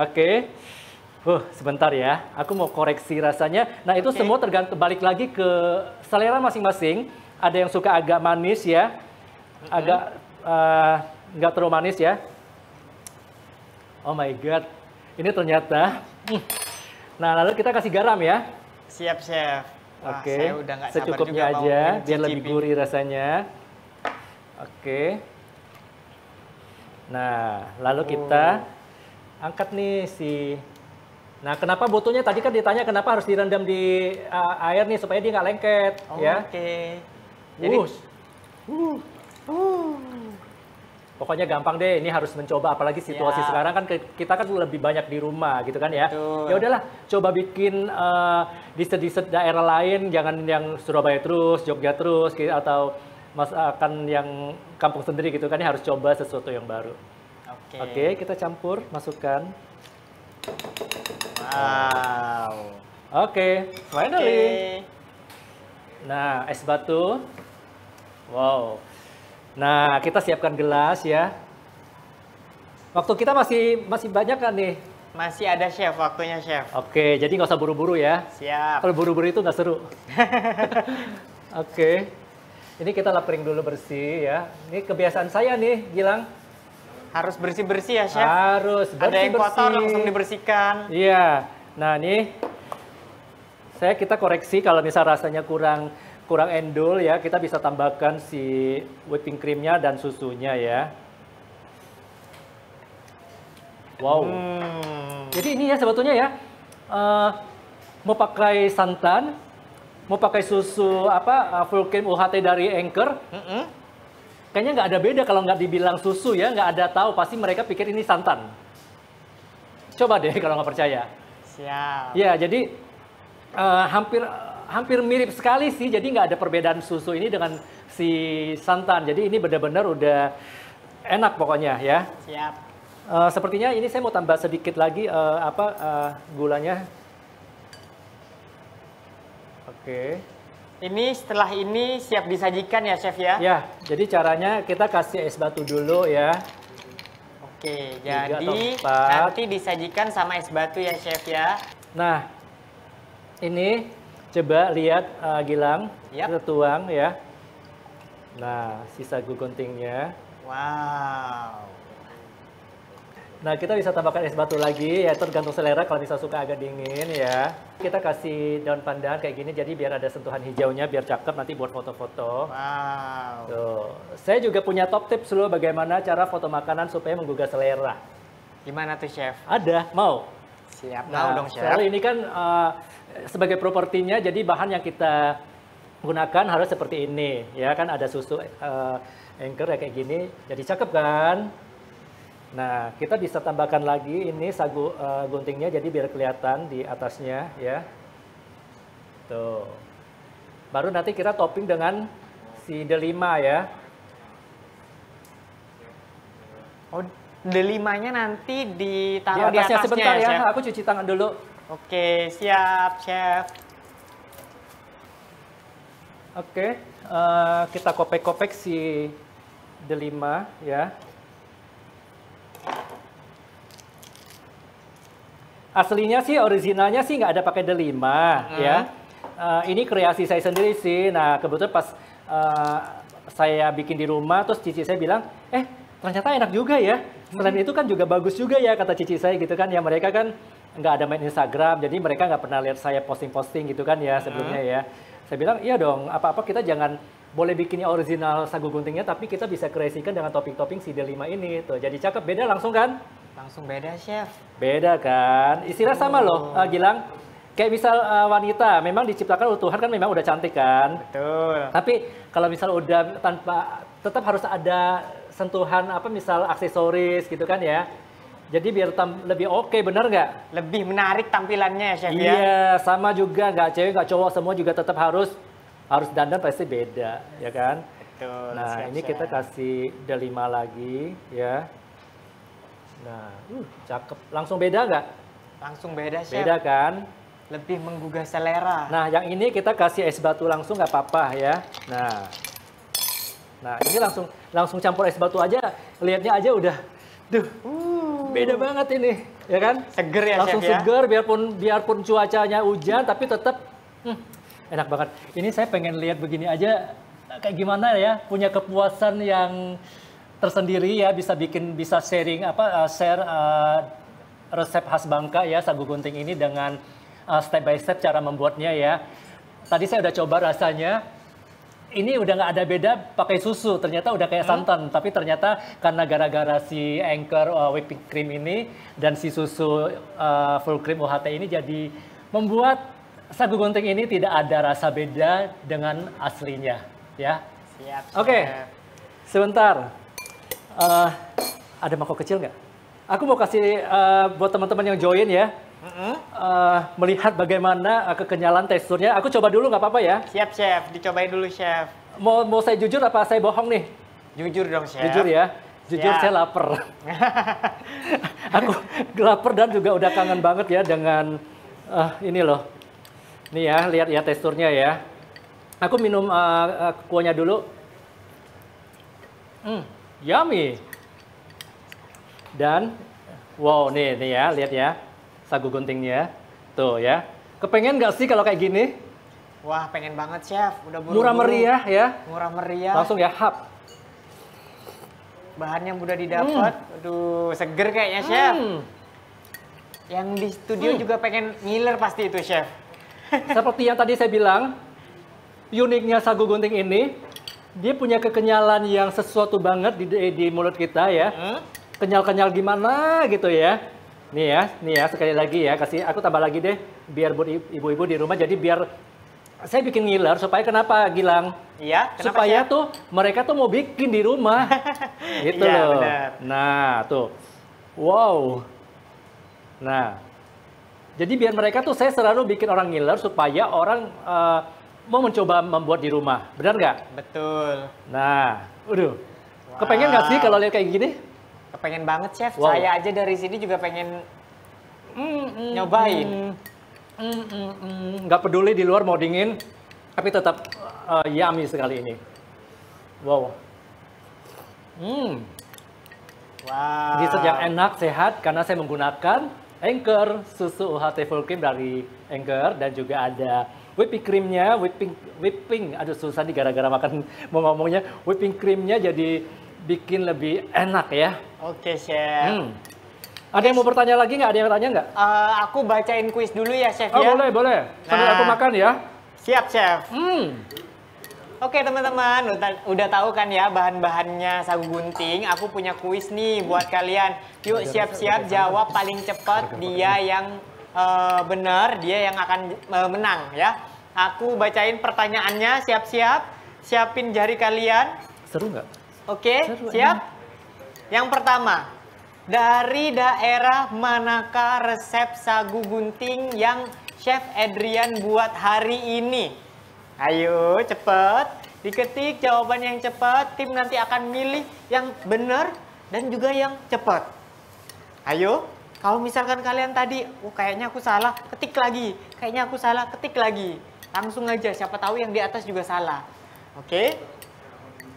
Oke. Sebentar ya. Aku mau koreksi rasanya. Nah itu semua tergantung balik lagi ke selera masing-masing. Ada yang suka agak manis ya. Agak nggak terlalu manis ya. Oh my god. Ini ternyata. Nah lalu kita kasih garam ya. Siap Chef. Oke. Saya udah nggak sabar secukupnya juga aja mau biar lebih gurih rasanya. Oke. Nah, lalu kita angkat nih Nah, kenapa botolnya tadi kan ditanya kenapa harus direndam di air nih supaya dia nggak lengket, ya. Oke. Jadi pokoknya gampang deh, ini harus mencoba apalagi situasi sekarang kan kita kan lebih banyak di rumah gitu kan ya. Ya udahlah, coba bikin di daerah lain, jangan yang Surabaya terus, Jogja terus atau masakan yang kampung sendiri gitu kan, harus coba sesuatu yang baru. Oke, kita campur, masukkan. Wow. Oke, finally. Nah, es batu. Wow. Nah, kita siapkan gelas ya. Waktu kita masih banyak kan nih? Masih ada Chef, waktunya Chef. Oke, jadi nggak usah buru-buru ya. Siap. Kalau buru-buru itu nggak seru. Oke. Ini kita lapering dulu bersih ya. Ini kebiasaan saya nih, Gilang. Harus bersih-bersih ya, Chef? Harus bersih-bersih. Ada yang kotor langsung dibersihkan. Iya. Nah, nih kita koreksi kalau misal rasanya kurang endul ya, kita bisa tambahkan si whipping creamnya dan susunya ya. Wow. Jadi ini ya sebetulnya ya, mau pakai santan, mau pakai susu full cream UHT dari Anchor, kayaknya nggak ada beda kalau nggak dibilang susu ya, nggak ada tahu, pasti mereka pikir ini santan. Coba deh kalau nggak percaya. Siap. Ya, jadi hampir mirip sekali sih, jadi nggak ada perbedaan susu ini dengan si santan. Jadi ini benar-benar udah enak pokoknya ya. Siap. Sepertinya ini saya mau tambah sedikit lagi gulanya. Oke. Ini setelah ini siap disajikan ya, Chef ya? Ya, jadi caranya kita kasih es batu dulu ya. Oke, jadi nanti disajikan sama es batu ya, Chef ya. Nah, Ini coba lihat Gilang, Yap. kita tuang ya. Nah, si sagu guntingnya. Wow. Nah, kita bisa tambahkan es batu lagi, ya tergantung selera kalau bisa suka agak dingin ya. Kita kasih daun pandan kayak gini, jadi biar ada sentuhan hijaunya, biar cakep nanti buat foto-foto. Wow. Tuh. Saya juga punya top tips loh bagaimana cara foto makanan supaya menggugah selera. Gimana tuh, Chef? Ada, mau? Siap, mau Nah, dong, Chef. selalu ini kan sebagai propertinya, jadi bahan yang kita gunakan harus seperti ini. Ya kan ada susu Anchor ya kayak gini, jadi cakep kan? Nah, kita bisa tambahkan lagi ini sagu guntingnya jadi biar kelihatan di atasnya ya. Tuh. Baru nanti kita topping dengan si delima ya. Oh, delimanya nanti Di ditaruh di atasnya atasnya sebentar ya, Chef? aku cuci tangan dulu. Oke, siap, Chef. Oke, kita kopek-kopek si delima ya. Aslinya sih, originalnya sih nggak ada pakai delima ya. Ini kreasi saya sendiri sih. Nah, kebetulan pas saya bikin di rumah, terus cici saya bilang, ternyata enak juga ya. Selain itu kan juga bagus juga ya, kata cici saya gitu kan. Ya mereka kan nggak ada main Instagram, jadi mereka nggak pernah lihat saya posting-posting gitu kan ya sebelumnya ya. Saya bilang, iya dong, apa-apa kita jangan boleh bikin yang original sagu guntingnya, tapi kita bisa kreasikan dengan topping-topping si delima ini. Tuh, jadi cakep, beda langsung kan? Langsung beda, Chef. Beda kan? Istilah sama loh, Gilang. Kayak misal wanita, memang diciptakan oleh Tuhan kan memang udah cantik kan? Betul. Tapi kalau misal udah tanpa, tetap harus ada sentuhan apa misal aksesoris gitu kan ya. Jadi biar lebih oke, bener nggak? Lebih menarik tampilannya ya, Chef ya? Iya, sama juga nggak cewek nggak cowok semua juga tetap harus dandan pasti beda, ya kan? Betul. Nah, siap, ini Chef. kita kasih delima lagi ya. Nah, cakep. Langsung beda nggak? Langsung beda, Chef. Beda kan? Lebih menggugah selera. Nah, yang ini kita kasih es batu langsung nggak apa-apa ya. Nah, ini langsung campur es batu aja. Lihatnya aja udah, beda banget ini, ya kan? Seger ya, Langsung Chef ya? seger, biarpun cuacanya hujan, tapi tetap enak banget. Ini saya pengen lihat begini aja, kayak gimana ya? Punya kepuasan yang tersendiri ya, bisa share resep khas Bangka ya, sagu gunting ini dengan step by step cara membuatnya ya. Tadi saya udah coba rasanya, ini udah nggak ada beda pakai susu, ternyata udah kayak santan, tapi ternyata karena gara-gara si Anchor whipping cream ini dan si susu full cream UHT ini jadi membuat sagu gunting ini tidak ada rasa beda dengan aslinya ya. Siap, Chef. Oke, sebentar. Ada mangkok kecil nggak? Aku mau kasih buat teman-teman yang join ya, melihat bagaimana kekenyalan teksturnya. Aku coba dulu nggak apa-apa ya? Siap, Chef. Dicobain dulu, Chef. Mau saya jujur apa saya bohong nih? Jujur dong, Chef. Jujur ya, jujur Siap. saya lapar. Aku lapar dan juga udah kangen banget ya dengan ini loh. Nih ya, lihat ya teksturnya ya. Aku minum kuahnya dulu. Yummy. Dan wow, nih ya, lihat ya sagu guntingnya. Tuh ya. Kepengen nggak sih kalau kayak gini? Wah, pengen banget, Chef. Udah buru-buru. Murah meriah ya. Murah meriah. Langsung ya hap. Bahannya mudah didapat. Aduh, seger kayaknya, Chef. Yang di studio juga pengen ngiler pasti itu, Chef. Seperti yang tadi saya bilang, uniknya sagu gunting ini, dia punya kekenyalan yang sesuatu banget di mulut kita ya. Kenyal-kenyal gimana gitu ya. Nih ya sekali lagi ya, aku tambah lagi deh biar buat ibu-ibu di rumah, jadi biar saya bikin ngiler supaya kenapa Gilang? Iya, kenapa, Supaya Chef? tuh mereka tuh mau bikin di rumah. Gitu Iya, loh. benar. Nah, tuh. Wow. Nah. Jadi biar mereka tuh saya selalu bikin orang ngiler supaya orang mau mencoba membuat di rumah. Benar nggak? Betul. Nah, kepengen nggak sih kalau lihat kayak gini? Kepengen banget, Chef. Wow. Saya aja dari sini juga pengen nyobain. Nggak peduli di luar mau dingin, tapi tetap yummy sekali ini. Wow. Wow. Dessert yang enak, sehat, karena saya menggunakan Anchor, susu UHT full cream dari Anchor, dan juga ada whipping creamnya, aduh susah nih gara-gara makan mau ngomongnya, whipping creamnya jadi bikin lebih enak ya. Oke, Chef. Ada yang mau bertanya lagi nggak? Ada yang tanya nggak? Aku bacain kuis dulu ya, Chef Oh, ya. boleh. Sambil aku makan ya. Siap, Chef. Oke teman-teman, udah tahu kan ya bahan-bahannya sagu gunting. Aku punya kuis nih buat kalian. Yuk siap-siap jawab paling cepat. Dia yang benar, dia yang akan menang ya. Aku bacain pertanyaannya, siap-siap. Siapin jari kalian. Seru nggak? Oke, Seru, siap? Yang pertama, dari daerah manakah resep sagu gunting yang Chef Adrian buat hari ini? Ayo, cepet. Diketik jawaban yang cepat. Tim nanti akan milih yang benar dan juga yang cepat. Ayo, kalau misalkan kalian tadi, kayaknya aku salah, ketik lagi. Kayaknya aku salah, ketik lagi. Langsung aja, siapa tahu yang di atas juga salah. Oke?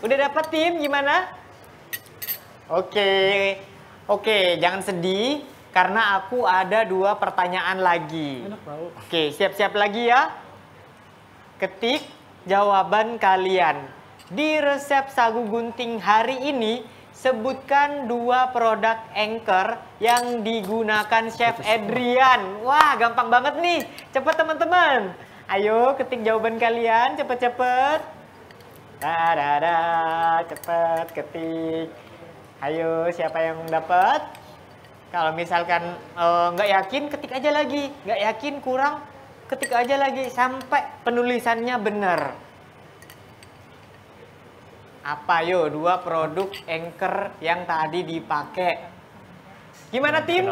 Udah dapat tim, gimana? Oke, jangan sedih. Karena aku ada 2 pertanyaan lagi. Oke, siap-siap lagi ya. Ketik jawaban kalian. Di resep sagu gunting hari ini, sebutkan 2 produk Anchor yang digunakan Chef Adrian. Wah, gampang banget nih. Cepet teman-teman. Ayo ketik jawaban kalian, cepet-cepet. Cepet ketik. Ayo, siapa yang dapat? Kalau misalkan nggak yakin, ketik aja lagi. Nggak yakin, kurang, ketik aja lagi sampai penulisannya benar. Apa yo 2 produk Anchor yang tadi dipakai? Gimana tim?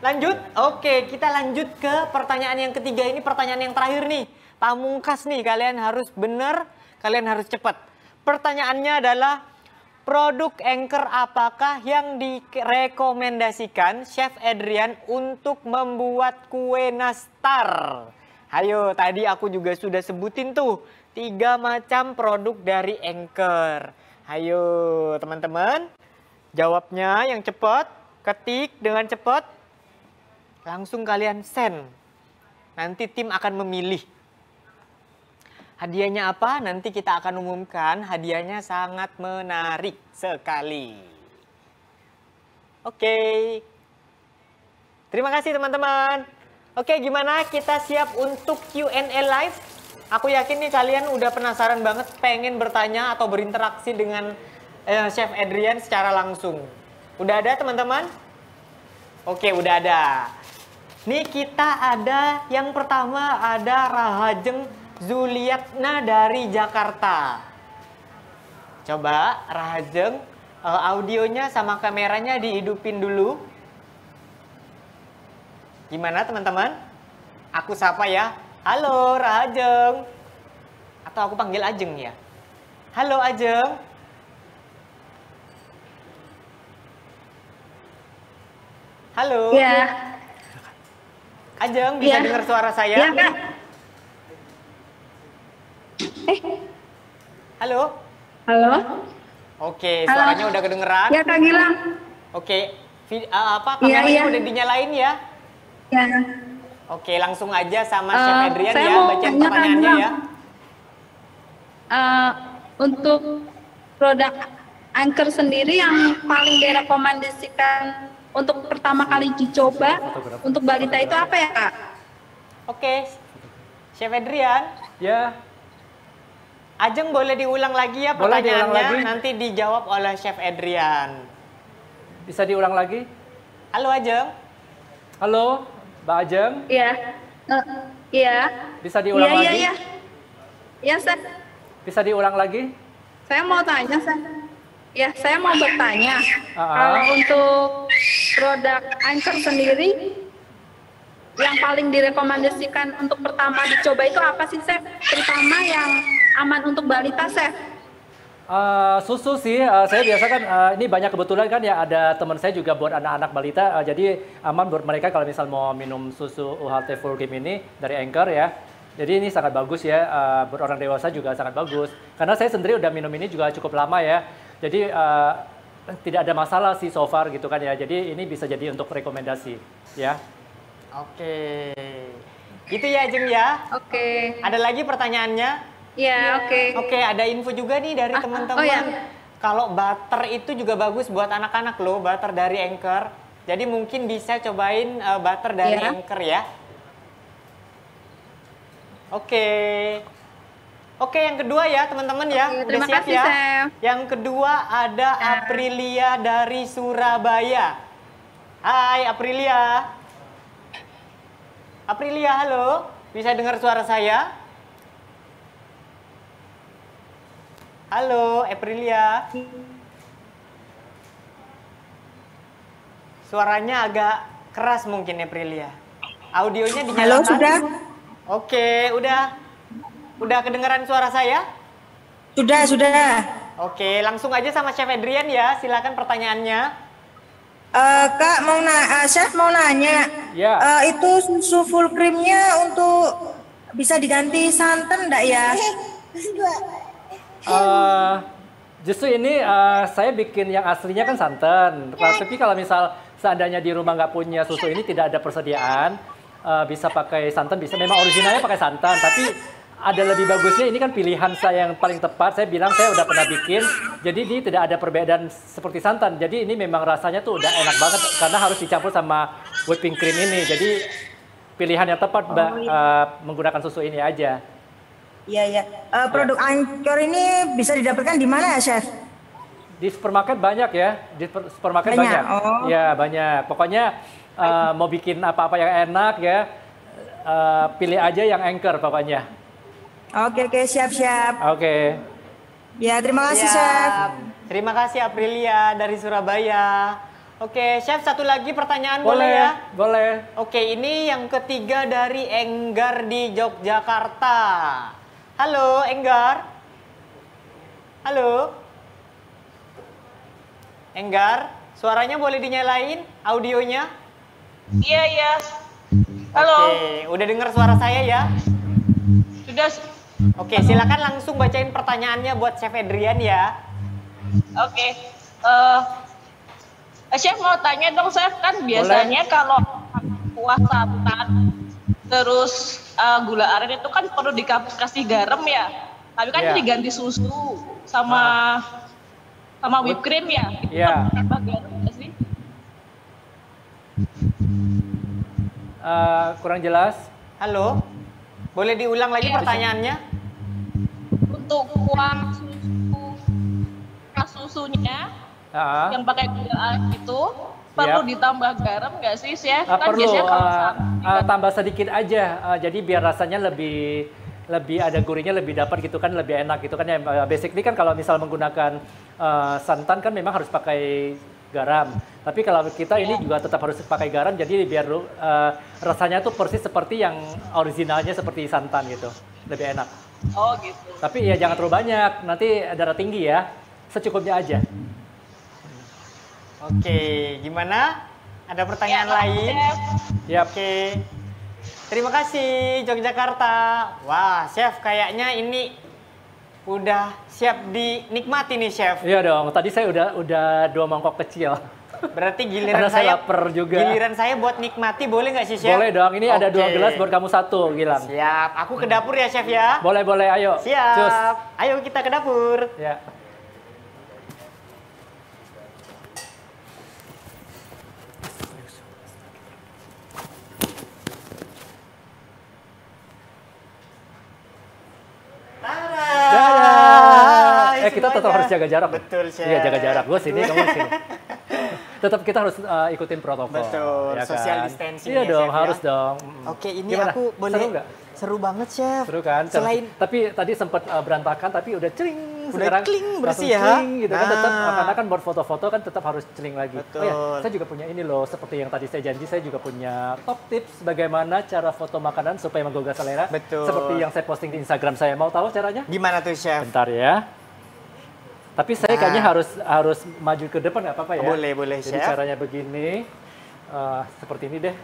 Lanjut? Oke, kita lanjut ke pertanyaan yang ketiga. Ini pertanyaan yang terakhir nih. Pamungkas nih, kalian harus benar, kalian harus cepat. Pertanyaannya adalah, produk Anchor apakah yang direkomendasikan Chef Adrian untuk membuat kue nastar? Ayo, tadi aku juga sudah sebutin tuh 3 macam produk dari Anchor. Ayo teman-teman, jawabnya yang cepat, ketik dengan cepat, langsung kalian send. Nanti tim akan memilih. Hadiahnya apa? Nanti kita akan umumkan. Hadiahnya sangat menarik sekali. Oke. Terima kasih teman-teman. Oke, gimana? Kita siap untuk Q&A live? Aku yakin nih kalian udah penasaran banget pengen bertanya atau berinteraksi dengan Chef Adrian secara langsung. Udah ada teman-teman? Oke, udah ada. Nih kita ada yang pertama, ada Rahajeng Zuliatna dari Jakarta. Coba Rahajeng, audionya sama kameranya dihidupin dulu. Gimana teman-teman? Aku sapa ya. Halo Rahajeng. Atau aku panggil Ajeng ya. Halo Ajeng. Halo. Iya. Ajeng, bisa dengar suara saya? Iya, Kak. Halo. Halo. Oke, suaranya udah kedengeran. Ya, Kak Gilang. Oke, kameranya Iya. udah dinyalain ya? Ya. Oke, langsung aja sama Chef Adrian saya ya, mau baca tanya, pertanyaannya Kak ya. Untuk produk Anchor sendiri yang paling direkomendasikan untuk pertama kali dicoba untuk balita itu apa ya, Kak? Oke, Chef Adrian. Ya. Ajeng boleh diulang lagi ya Boleh diulang pertanyaannya, lagi. nanti dijawab oleh Chef Adrian. Bisa diulang lagi? Halo Ajeng. Halo, Mbak Ajeng. Iya. Iya. Bisa diulang lagi? Iya. Iya, Seth. Bisa diulang lagi? Saya mau tanya, Seth. Ya, saya mau bertanya. Ah. Kalau untuk produk Anchor sendiri, yang paling direkomendasikan untuk pertama dicoba itu apa sih, Chef? Terutama yang aman untuk balita, Chef? Susu sih, saya biasa kan, ini banyak kebetulan kan ya ada teman saya juga buat anak-anak balita, jadi aman buat mereka kalau misal mau minum susu UHT Full Cream ini dari Anchor ya. Jadi ini sangat bagus ya, buat orang dewasa juga sangat bagus. Karena saya sendiri udah minum ini juga cukup lama ya, jadi tidak ada masalah sih so far gitu kan ya. Jadi ini bisa jadi untuk rekomendasi ya. Oke. Gitu ya, Jeng ya. Oke. Ada lagi pertanyaannya? Ya, oke. Oke, ada info juga nih dari teman-teman. oh ya. Kalau butter itu juga bagus buat anak-anak loh, butter dari Anchor. Jadi mungkin bisa cobain butter dari Anchor ya. Oke. Oke, yang kedua ya teman-teman ya. Oke, Udah terima siap kasih, ya? Chef. Yang kedua ada Aprilia dari Surabaya. Hai Aprilia. Aprilia, halo. Bisa dengar suara saya? Halo, Aprilia. Suaranya agak keras mungkin, Aprilia. Audionya dinyalakan. Halo, sudah? Oke, udah. Udah kedengaran suara saya? Sudah. Oke, langsung aja sama Chef Adrian ya. Silakan pertanyaannya. Kak, Chef mau nanya. Ya. Itu susu full creamnya untuk bisa diganti santan enggak ya? Justru ini saya bikin yang aslinya kan santan. Tapi kalau misal seandainya di rumah nggak punya susu ini, tidak ada persediaan, bisa pakai santan, bisa. Memang originalnya pakai santan, tapi ada lebih bagusnya. Ini kan pilihan saya yang paling tepat. Saya bilang saya udah pernah bikin, jadi ini tidak ada perbedaan seperti santan. Jadi ini memang rasanya tuh udah enak banget karena harus dicampur sama whipping cream ini. Jadi pilihan yang tepat menggunakan susu ini aja. Iya. Produk Anchor ini bisa didapatkan di mana ya, Chef? Di supermarket banyak ya, di supermarket banyak. Oh. Ya banyak. Pokoknya mau bikin apa-apa yang enak ya, pilih aja yang Anchor pokoknya. Oke, siap. Oke. Ya, terima kasih, Siap. Chef. Terima kasih Aprilia dari Surabaya. Oke, Chef, satu lagi pertanyaan boleh ya? Boleh. Oke, ini yang ketiga dari Enggar di Yogyakarta. Halo, Enggar. Halo. Enggar, suaranya boleh dinyalain audionya? Iya. Halo. Oke, udah dengar suara saya ya? Sudah. Oke, silakan langsung bacain pertanyaannya buat Chef Adrian ya. Oke. Chef mau tanya dong, Chef, kan biasanya kalau kuah santan terus gula aren itu kan perlu dikasih garam ya. Tapi kan ini diganti susu sama whipped cream ya. Itu tambah garam nggak sih? Kurang jelas. Halo, boleh diulang lagi pertanyaannya? Untuk kuah susunya yang pakai gula aren itu perlu ditambah garam nggak sih, Chef? Kan Perlu biasanya kalau santan tambah sedikit aja. Jadi biar rasanya lebih ada gurihnya, lebih dapat gitu kan, lebih enak gitu kan ya. Basically kan kalau misal menggunakan santan kan memang harus pakai garam. Tapi kalau kita ini juga tetap harus pakai garam, jadi biar rasanya tuh persis seperti yang originalnya seperti santan gitu. Lebih enak. Oh gitu. Tapi ya jangan terlalu banyak, nanti darah tinggi ya. Secukupnya aja. Oke, gimana? Ada pertanyaan lain? Yap. Oke. Terima kasih Yogyakarta. Wah, Chef kayaknya ini udah siap dinikmati nih, Chef. Iya dong, tadi saya udah 2 mangkok kecil. Berarti giliran Karena saya saya lapar juga. Giliran saya buat nikmati boleh nggak sih, Chef? Boleh dong, ini ada 2 Oke. gelas buat kamu 1, Gilang. Siap, aku ke dapur ya, Chef ya. Boleh, ayo. Siap. Cus. Ayo kita ke dapur. Ya. Dadah. Kita tetap harus jaga jarak. Betul, Chef. Iya, jaga jarak. Gue sini, kamu sini. Tetap kita harus ikutin protokol. Betul, ya kan? social distancing Iya ya, dong, Chef, ya. harus dong. Oke, ini Gimana? aku boleh. Seru nggak? Seru banget, Chef. Seru kan? Selain Tapi tadi sempat berantakan, tapi udah celing. Udah Sekarang cling, bersih langsung ya. cling gitu kan. Tetap, Nah. karena kan buat foto-foto kan tetap harus celing lagi. Betul. Oh ya, saya juga punya ini loh, seperti yang tadi saya janji, saya juga punya top tips bagaimana cara foto makanan supaya menggugah selera. Betul. Seperti yang saya posting di Instagram saya. Mau tahu caranya? gimana tuh, Chef? Bentar ya. Tapi saya kayaknya harus maju ke depan, nggak apa-apa ya? Boleh, Jadi Chef. caranya begini, seperti ini deh.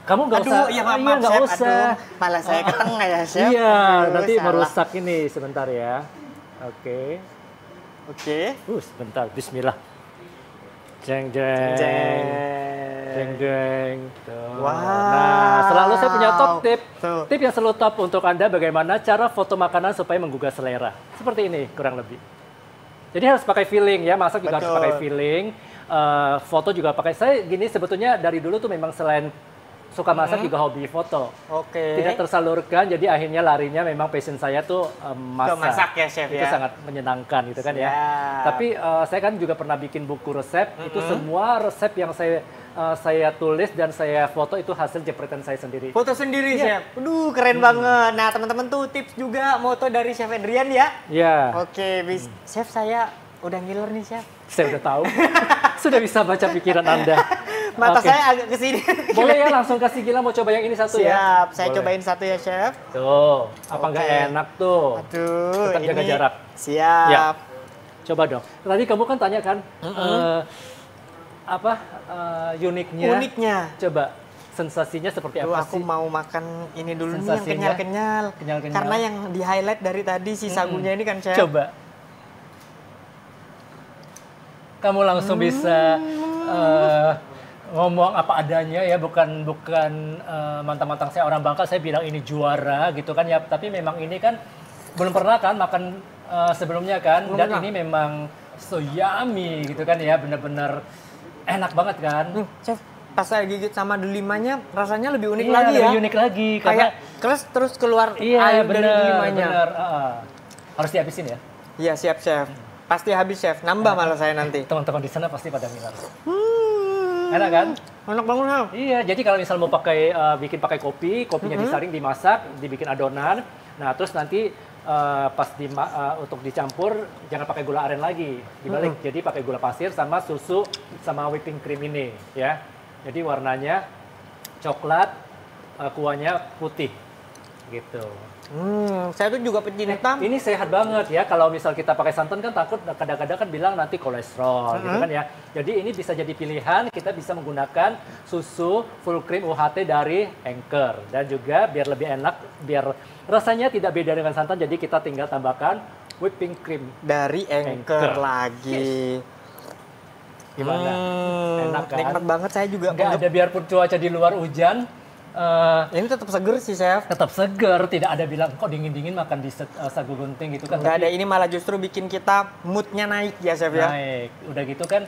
Kamu nggak Aduh, usah, iya maaf, nggak Chef. usah. Aduh, malah saya ke tengah ya, Chef. Iya, Aduh, nanti salah. merusak ini sebentar ya. Oke. Oke. Sebentar, bismillah. Jeng. Jeng. Deng-deng. Tuh. Wow. Nah, selalu saya punya top tip. Tuh. Tip yang selalu top untuk Anda bagaimana cara foto makanan supaya menggugah selera. Seperti ini kurang lebih. Jadi harus pakai feeling ya, masak juga harus Betul. pakai feeling. Foto juga pakai. Saya gini sebetulnya dari dulu tuh memang selain suka masak juga hobi foto. Oke. Tidak tersalurkan, jadi akhirnya larinya memang passion saya tuh masak. Ke masak ya, Chef, itu ya? sangat menyenangkan gitu kan ya. Siap. Tapi saya kan juga pernah bikin buku resep. Itu semua resep yang saya tulis dan saya foto itu hasil jepretan saya sendiri. Foto sendiri, Iya. Chef. Aduh, keren banget. Nah, teman-teman tuh tips juga moto dari Chef Adrian ya. Ya, Oke, Chef saya udah ngiler nih, Chef. saya udah tahu. Sudah bisa baca pikiran Anda. Mata Oke. saya agak ke sini. Boleh ya langsung kasih Gila mau coba yang ini satu ya? Siap, saya Boleh. cobain satu ya, Chef. Tuh, apa nggak Oke. enak tuh? Aduh, Tetap jaga ini jarak. Siap. Ya. Coba dong. Tadi kamu kan tanya kan apa uniknya? Uniknya. Coba sensasinya seperti Tuh, apa aku sih? mau makan ini dulu nih yang Sensasinya? kenyal-kenyal. Kenyal-kenyal. Karena yang di highlight dari tadi si sagunya ini kan, Chef. Coba. Kamu langsung bisa ngomong apa adanya ya, bukan mantang-mantang saya orang Bangka, saya bilang ini juara gitu kan ya. Tapi memang ini kan belum pernah kan makan sebelumnya kan, Belum dan pernah. ini memang so yummy gitu kan ya, bener-bener enak banget kan. Chef, pas saya gigit sama delimanya rasanya lebih unik Iya, lagi ya. lebih unik lagi Kayak karena keras terus keluar iya air dari bener, delimanya. bener. Harus dihabisin ya. Iya, siap, Chef. Pasti habis, Chef. Nambah malah saya nanti. Teman-teman di sana pasti pada bilang. Enak kan? Enak banget, Chef. Iya, jadi kalau misal mau pakai bikin pakai kopinya disaring, dimasak, dibikin adonan. Nah, terus nanti pas untuk dicampur jangan pakai gula aren lagi, dibalik. Jadi pakai gula pasir sama susu sama whipping cream ini, ya. Jadi warnanya coklat, kuahnya putih, gitu. Saya tuh juga pecinta. Ini sehat banget ya. Kalau misal kita pakai santan kan takut kadang-kadang kan bilang nanti kolesterol gitu kan ya. Jadi ini bisa jadi pilihan, kita bisa menggunakan susu full cream UHT dari Anchor. Dan juga biar lebih enak, biar rasanya tidak beda dengan santan, jadi kita tinggal tambahkan whipping cream. Dari Anchor Anchor. lagi. Gimana? Enak kan? Nikmat banget, saya juga. Nggak ada biarpun cuaca di luar hujan, Ini tetap seger sih, Chef. tetap segar, tidak ada bilang kok dingin-dingin makan di sagu gunting gitu kan. Nggak ada, Tapi ini malah justru bikin kita moodnya naik ya, Chef ya. naik. Udah gitu kan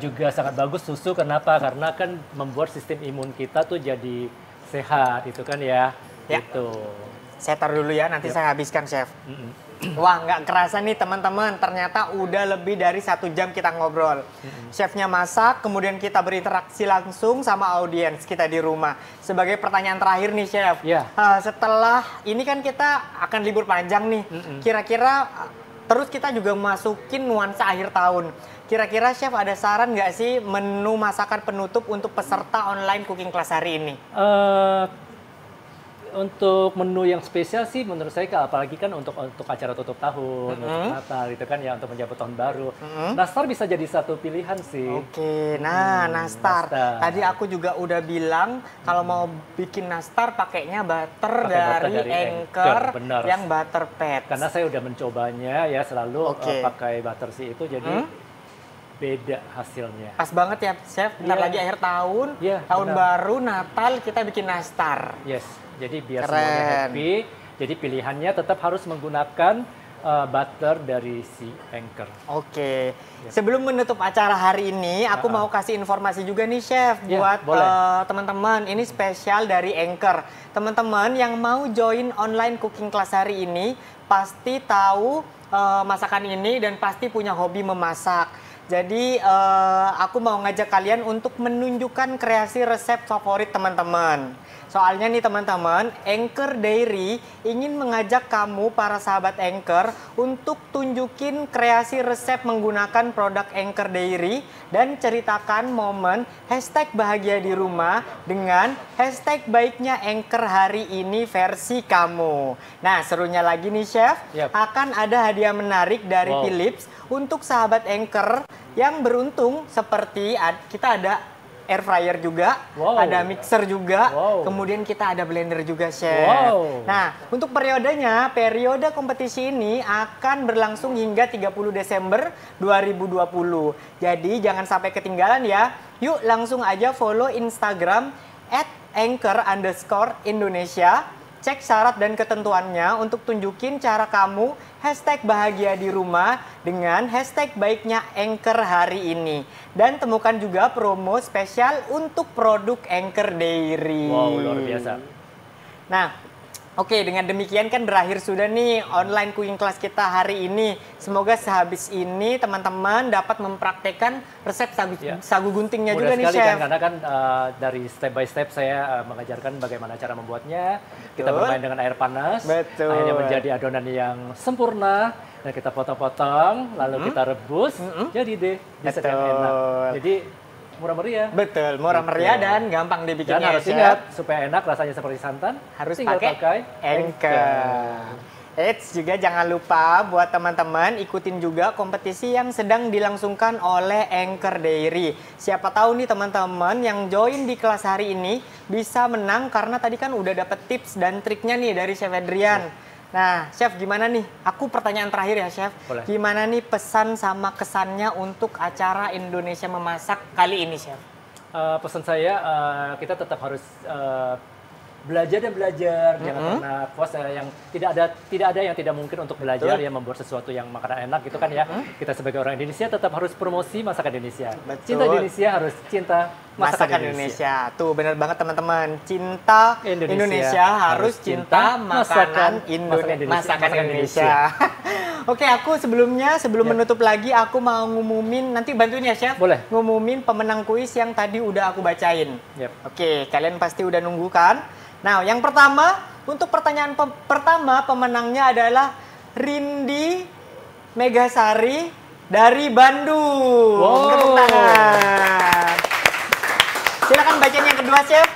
juga sangat bagus susu. Kenapa? Karena kan membuat sistem imun kita tuh jadi sehat, itu kan ya. Ya. Gitu. Saya taruh dulu ya, nanti saya habiskan, Chef. Wah, nggak kerasa nih teman-teman, ternyata udah lebih dari 1 jam kita ngobrol. Chefnya masak, kemudian kita berinteraksi langsung sama audiens kita di rumah. Sebagai pertanyaan terakhir nih, Chef. Ya. Setelah ini kan kita akan libur panjang nih. Kira-kira terus kita juga masukin nuansa akhir tahun. Kira-kira Chef ada saran nggak sih menu masakan penutup untuk peserta online cooking class hari ini? Untuk menu yang spesial sih menurut saya, apalagi kan untuk acara tutup tahun, untuk Natal gitu kan ya, untuk menyambut tahun baru. Nastar bisa jadi satu pilihan sih. Oke, nah nastar. nastar. Tadi aku juga udah bilang kalau mau bikin nastar pakainya butter Pakai butter dari dari Anchor Anchor, benar. yang butter pet. Karena saya udah mencobanya ya, selalu Oke. pakai butter sih itu, jadi beda hasilnya. Pas banget ya, Chef. Bentar Iya. lagi akhir tahun, Iya, tahun benar. baru, Natal kita bikin nastar. Yes, jadi biar Keren. semuanya happy. Jadi pilihannya tetap harus menggunakan butter dari si Anchor. Oke, sebelum menutup acara hari ini, aku mau kasih informasi juga nih, Chef, Ya, buat boleh. teman-teman. Ini spesial dari Anchor. Teman-teman yang mau join online cooking class hari ini, pasti tahu masakan ini dan pasti punya hobi memasak. Jadi aku mau ngajak kalian untuk menunjukkan kreasi resep favorit teman-teman. Soalnya nih teman-teman, Anchor Dairy ingin mengajak kamu para sahabat Anchor untuk tunjukin kreasi resep menggunakan produk Anchor Dairy dan ceritakan momen #bahagia di rumah dengan #baiknya Anchor hari ini versi kamu. Nah, serunya lagi nih, Chef, Yap. akan ada hadiah menarik dari Wow. Philips untuk sahabat Anchor yang beruntung, seperti kita ada air fryer juga, Wow. ada mixer juga, Wow. kemudian kita ada blender juga, Chef. Wow. Nah, untuk periode kompetisi ini akan berlangsung hingga 30 Desember 2020. Jadi jangan sampai ketinggalan ya. Yuk langsung aja follow Instagram @anchor_Indonesia. Cek syarat dan ketentuannya untuk tunjukin cara kamu #bahagia di rumah dengan #baiknya Anchor hari ini. Dan temukan juga promo spesial untuk produk Anchor Dairy. Wow, luar biasa. Nah, oke, dengan demikian kan berakhir sudah nih online cooking class kita hari ini. Semoga sehabis ini teman-teman dapat mempraktekkan resep sagu guntingnya Mudah juga nih sekali Chef. kan, karena kan dari step by step saya mengajarkan bagaimana cara membuatnya. Kita Betul. bermain dengan air panas, Betul. akhirnya menjadi adonan yang sempurna. Dan kita potong-potong, lalu kita rebus, jadi deh dessert yang enak. Betul. Jadi murah meriah. Betul, murah meriah dan gampang Dan dibikinnya harus ya, Chef. ingat, supaya enak rasanya seperti santan, Harus tinggal pakai Anchor. Eits, juga jangan lupa buat teman-teman ikutin juga kompetisi yang sedang dilangsungkan oleh Anchor Dairy. Siapa tahu nih teman-teman yang join di kelas hari ini bisa menang karena tadi kan udah dapet tips dan triknya nih dari Chef Adrian. Nah, Chef gimana nih? Aku pertanyaan terakhir ya, Chef. Boleh. Gimana nih pesan sama kesannya untuk acara Indonesia Memasak kali ini, Chef? Pesan saya, kita tetap harus belajar dan belajar, jangan pernah puas yang tidak ada yang tidak mungkin untuk belajar ya, membuat sesuatu yang makanan enak gitu kan ya. Kita sebagai orang Indonesia tetap harus promosi masakan Indonesia. Betul. Cinta Indonesia harus cinta masakan Indonesia. Tuh bener banget teman-teman. Cinta Indonesia harus cinta makanan masakan Indonesia. Oke, aku sebelum menutup lagi aku mau ngumumin, nanti bantuin ya Chef. Boleh. Ngumumin pemenang kuis yang tadi udah aku bacain. Yep. Oke, kalian pasti udah nunggu kan? Nah, yang pertama, untuk pertanyaan pertama pemenangnya adalah Rindi Megasari dari Bandung. Wow. Tepuk tangan. Silakan bacain yang kedua, Chef.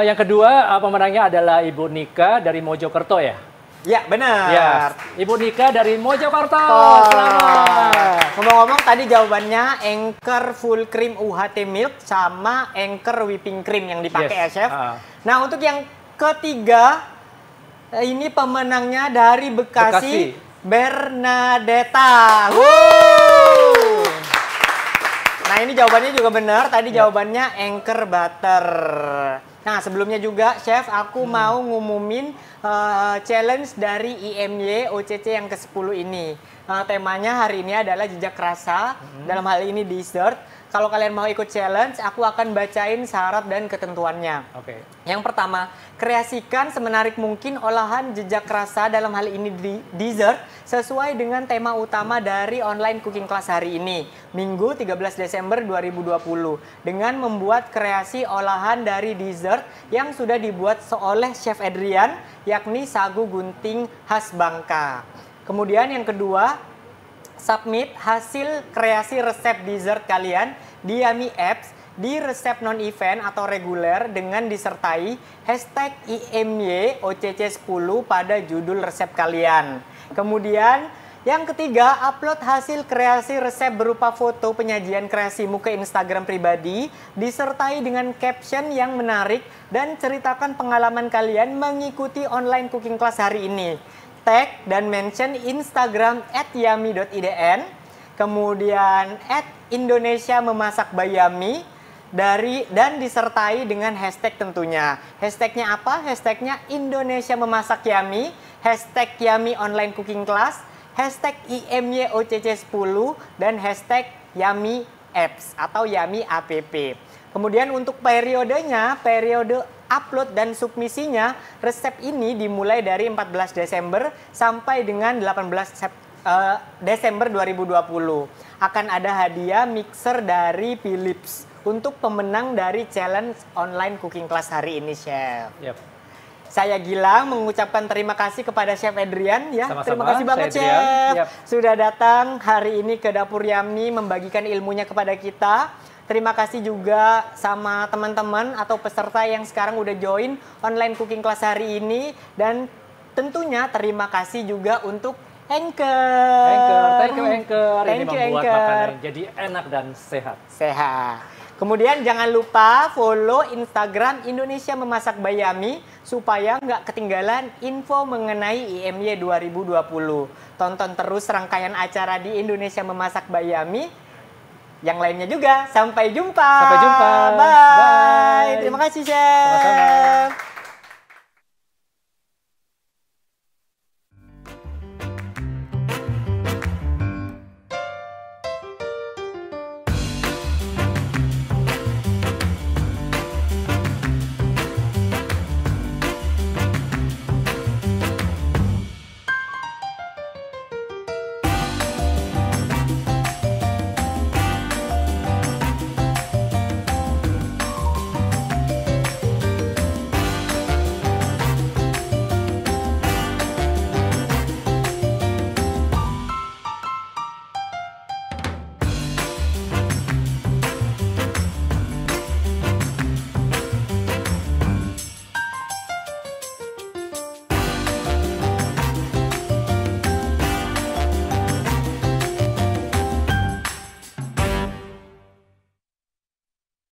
Yang kedua pemenangnya adalah Ibu Nika dari Mojokerto ya. Ya, benar. Ya, Ibu Nika dari Mojokerto. Oh. Selamat. Ngomong-ngomong tadi jawabannya Anchor full cream UHT milk sama Anchor whipping cream yang dipakai Yes. ya, Chef. Nah, untuk yang ketiga ini pemenangnya dari Bekasi. Bernadetta. Wuh. Nah, ini jawabannya juga benar. Tadi jawabannya Anchor butter. Nah, sebelumnya juga Chef, aku mau ngumumin challenge dari IMY OCC yang ke-10 ini. Temanya hari ini adalah jejak rasa, dalam hal ini dessert. Kalau kalian mau ikut challenge, aku akan bacain syarat dan ketentuannya. Oke. Yang pertama, kreasikan semenarik mungkin olahan jejak rasa dalam hal ini dessert sesuai dengan tema utama dari online cooking class hari ini, Minggu 13 Desember 2020, dengan membuat kreasi olahan dari dessert yang sudah dibuat oleh Chef Adrian, yakni sagu gunting khas Bangka. Kemudian yang kedua, submit hasil kreasi resep dessert kalian di Yummy Apps di resep non-event atau reguler dengan disertai #IMY OCC10 pada judul resep kalian. Kemudian yang ketiga, upload hasil kreasi resep berupa foto penyajian kreasimu ke Instagram pribadi disertai dengan caption yang menarik dan ceritakan pengalaman kalian mengikuti online cooking class hari ini. Tag dan mention Instagram @yummy.idn, kemudian @Indonesia Memasak by Yummy, dan disertai dengan hashtag tentunya. Hashtagnya apa? Hashtagnya Indonesia Memasak Yummy, hashtag Yummy Online Cooking Class, hashtag IMYOCC10, dan hashtag Yummy Apps atau Yummy App. Kemudian untuk periodenya, periode upload dan submisinya, resep ini dimulai dari 14 Desember sampai dengan 18 Desember 2020. Akan ada hadiah mixer dari Philips untuk pemenang dari challenge online cooking class hari ini, Chef. Yep. Saya Gilang mengucapkan terima kasih kepada Chef Adrian ya. Sama-sama, Terima kasih banget Chef Adrian. Chef. Yap. Sudah datang hari ini ke Dapur Yummy membagikan ilmunya kepada kita. Terima kasih juga sama teman-teman atau peserta yang sekarang udah join online cooking class hari ini, dan tentunya terima kasih juga untuk Anchor. Thank you Anchor. Thank Ini you, membuat Anchor. makanan jadi enak dan sehat. Sehat. Kemudian jangan lupa follow Instagram Indonesia Memasak by Yummy supaya nggak ketinggalan info mengenai IMY 2020. Tonton terus rangkaian acara di Indonesia Memasak by Yummy yang lainnya juga. Sampai jumpa. Sampai jumpa. Bye. Bye. Terima kasih, Chef. Sama-sama.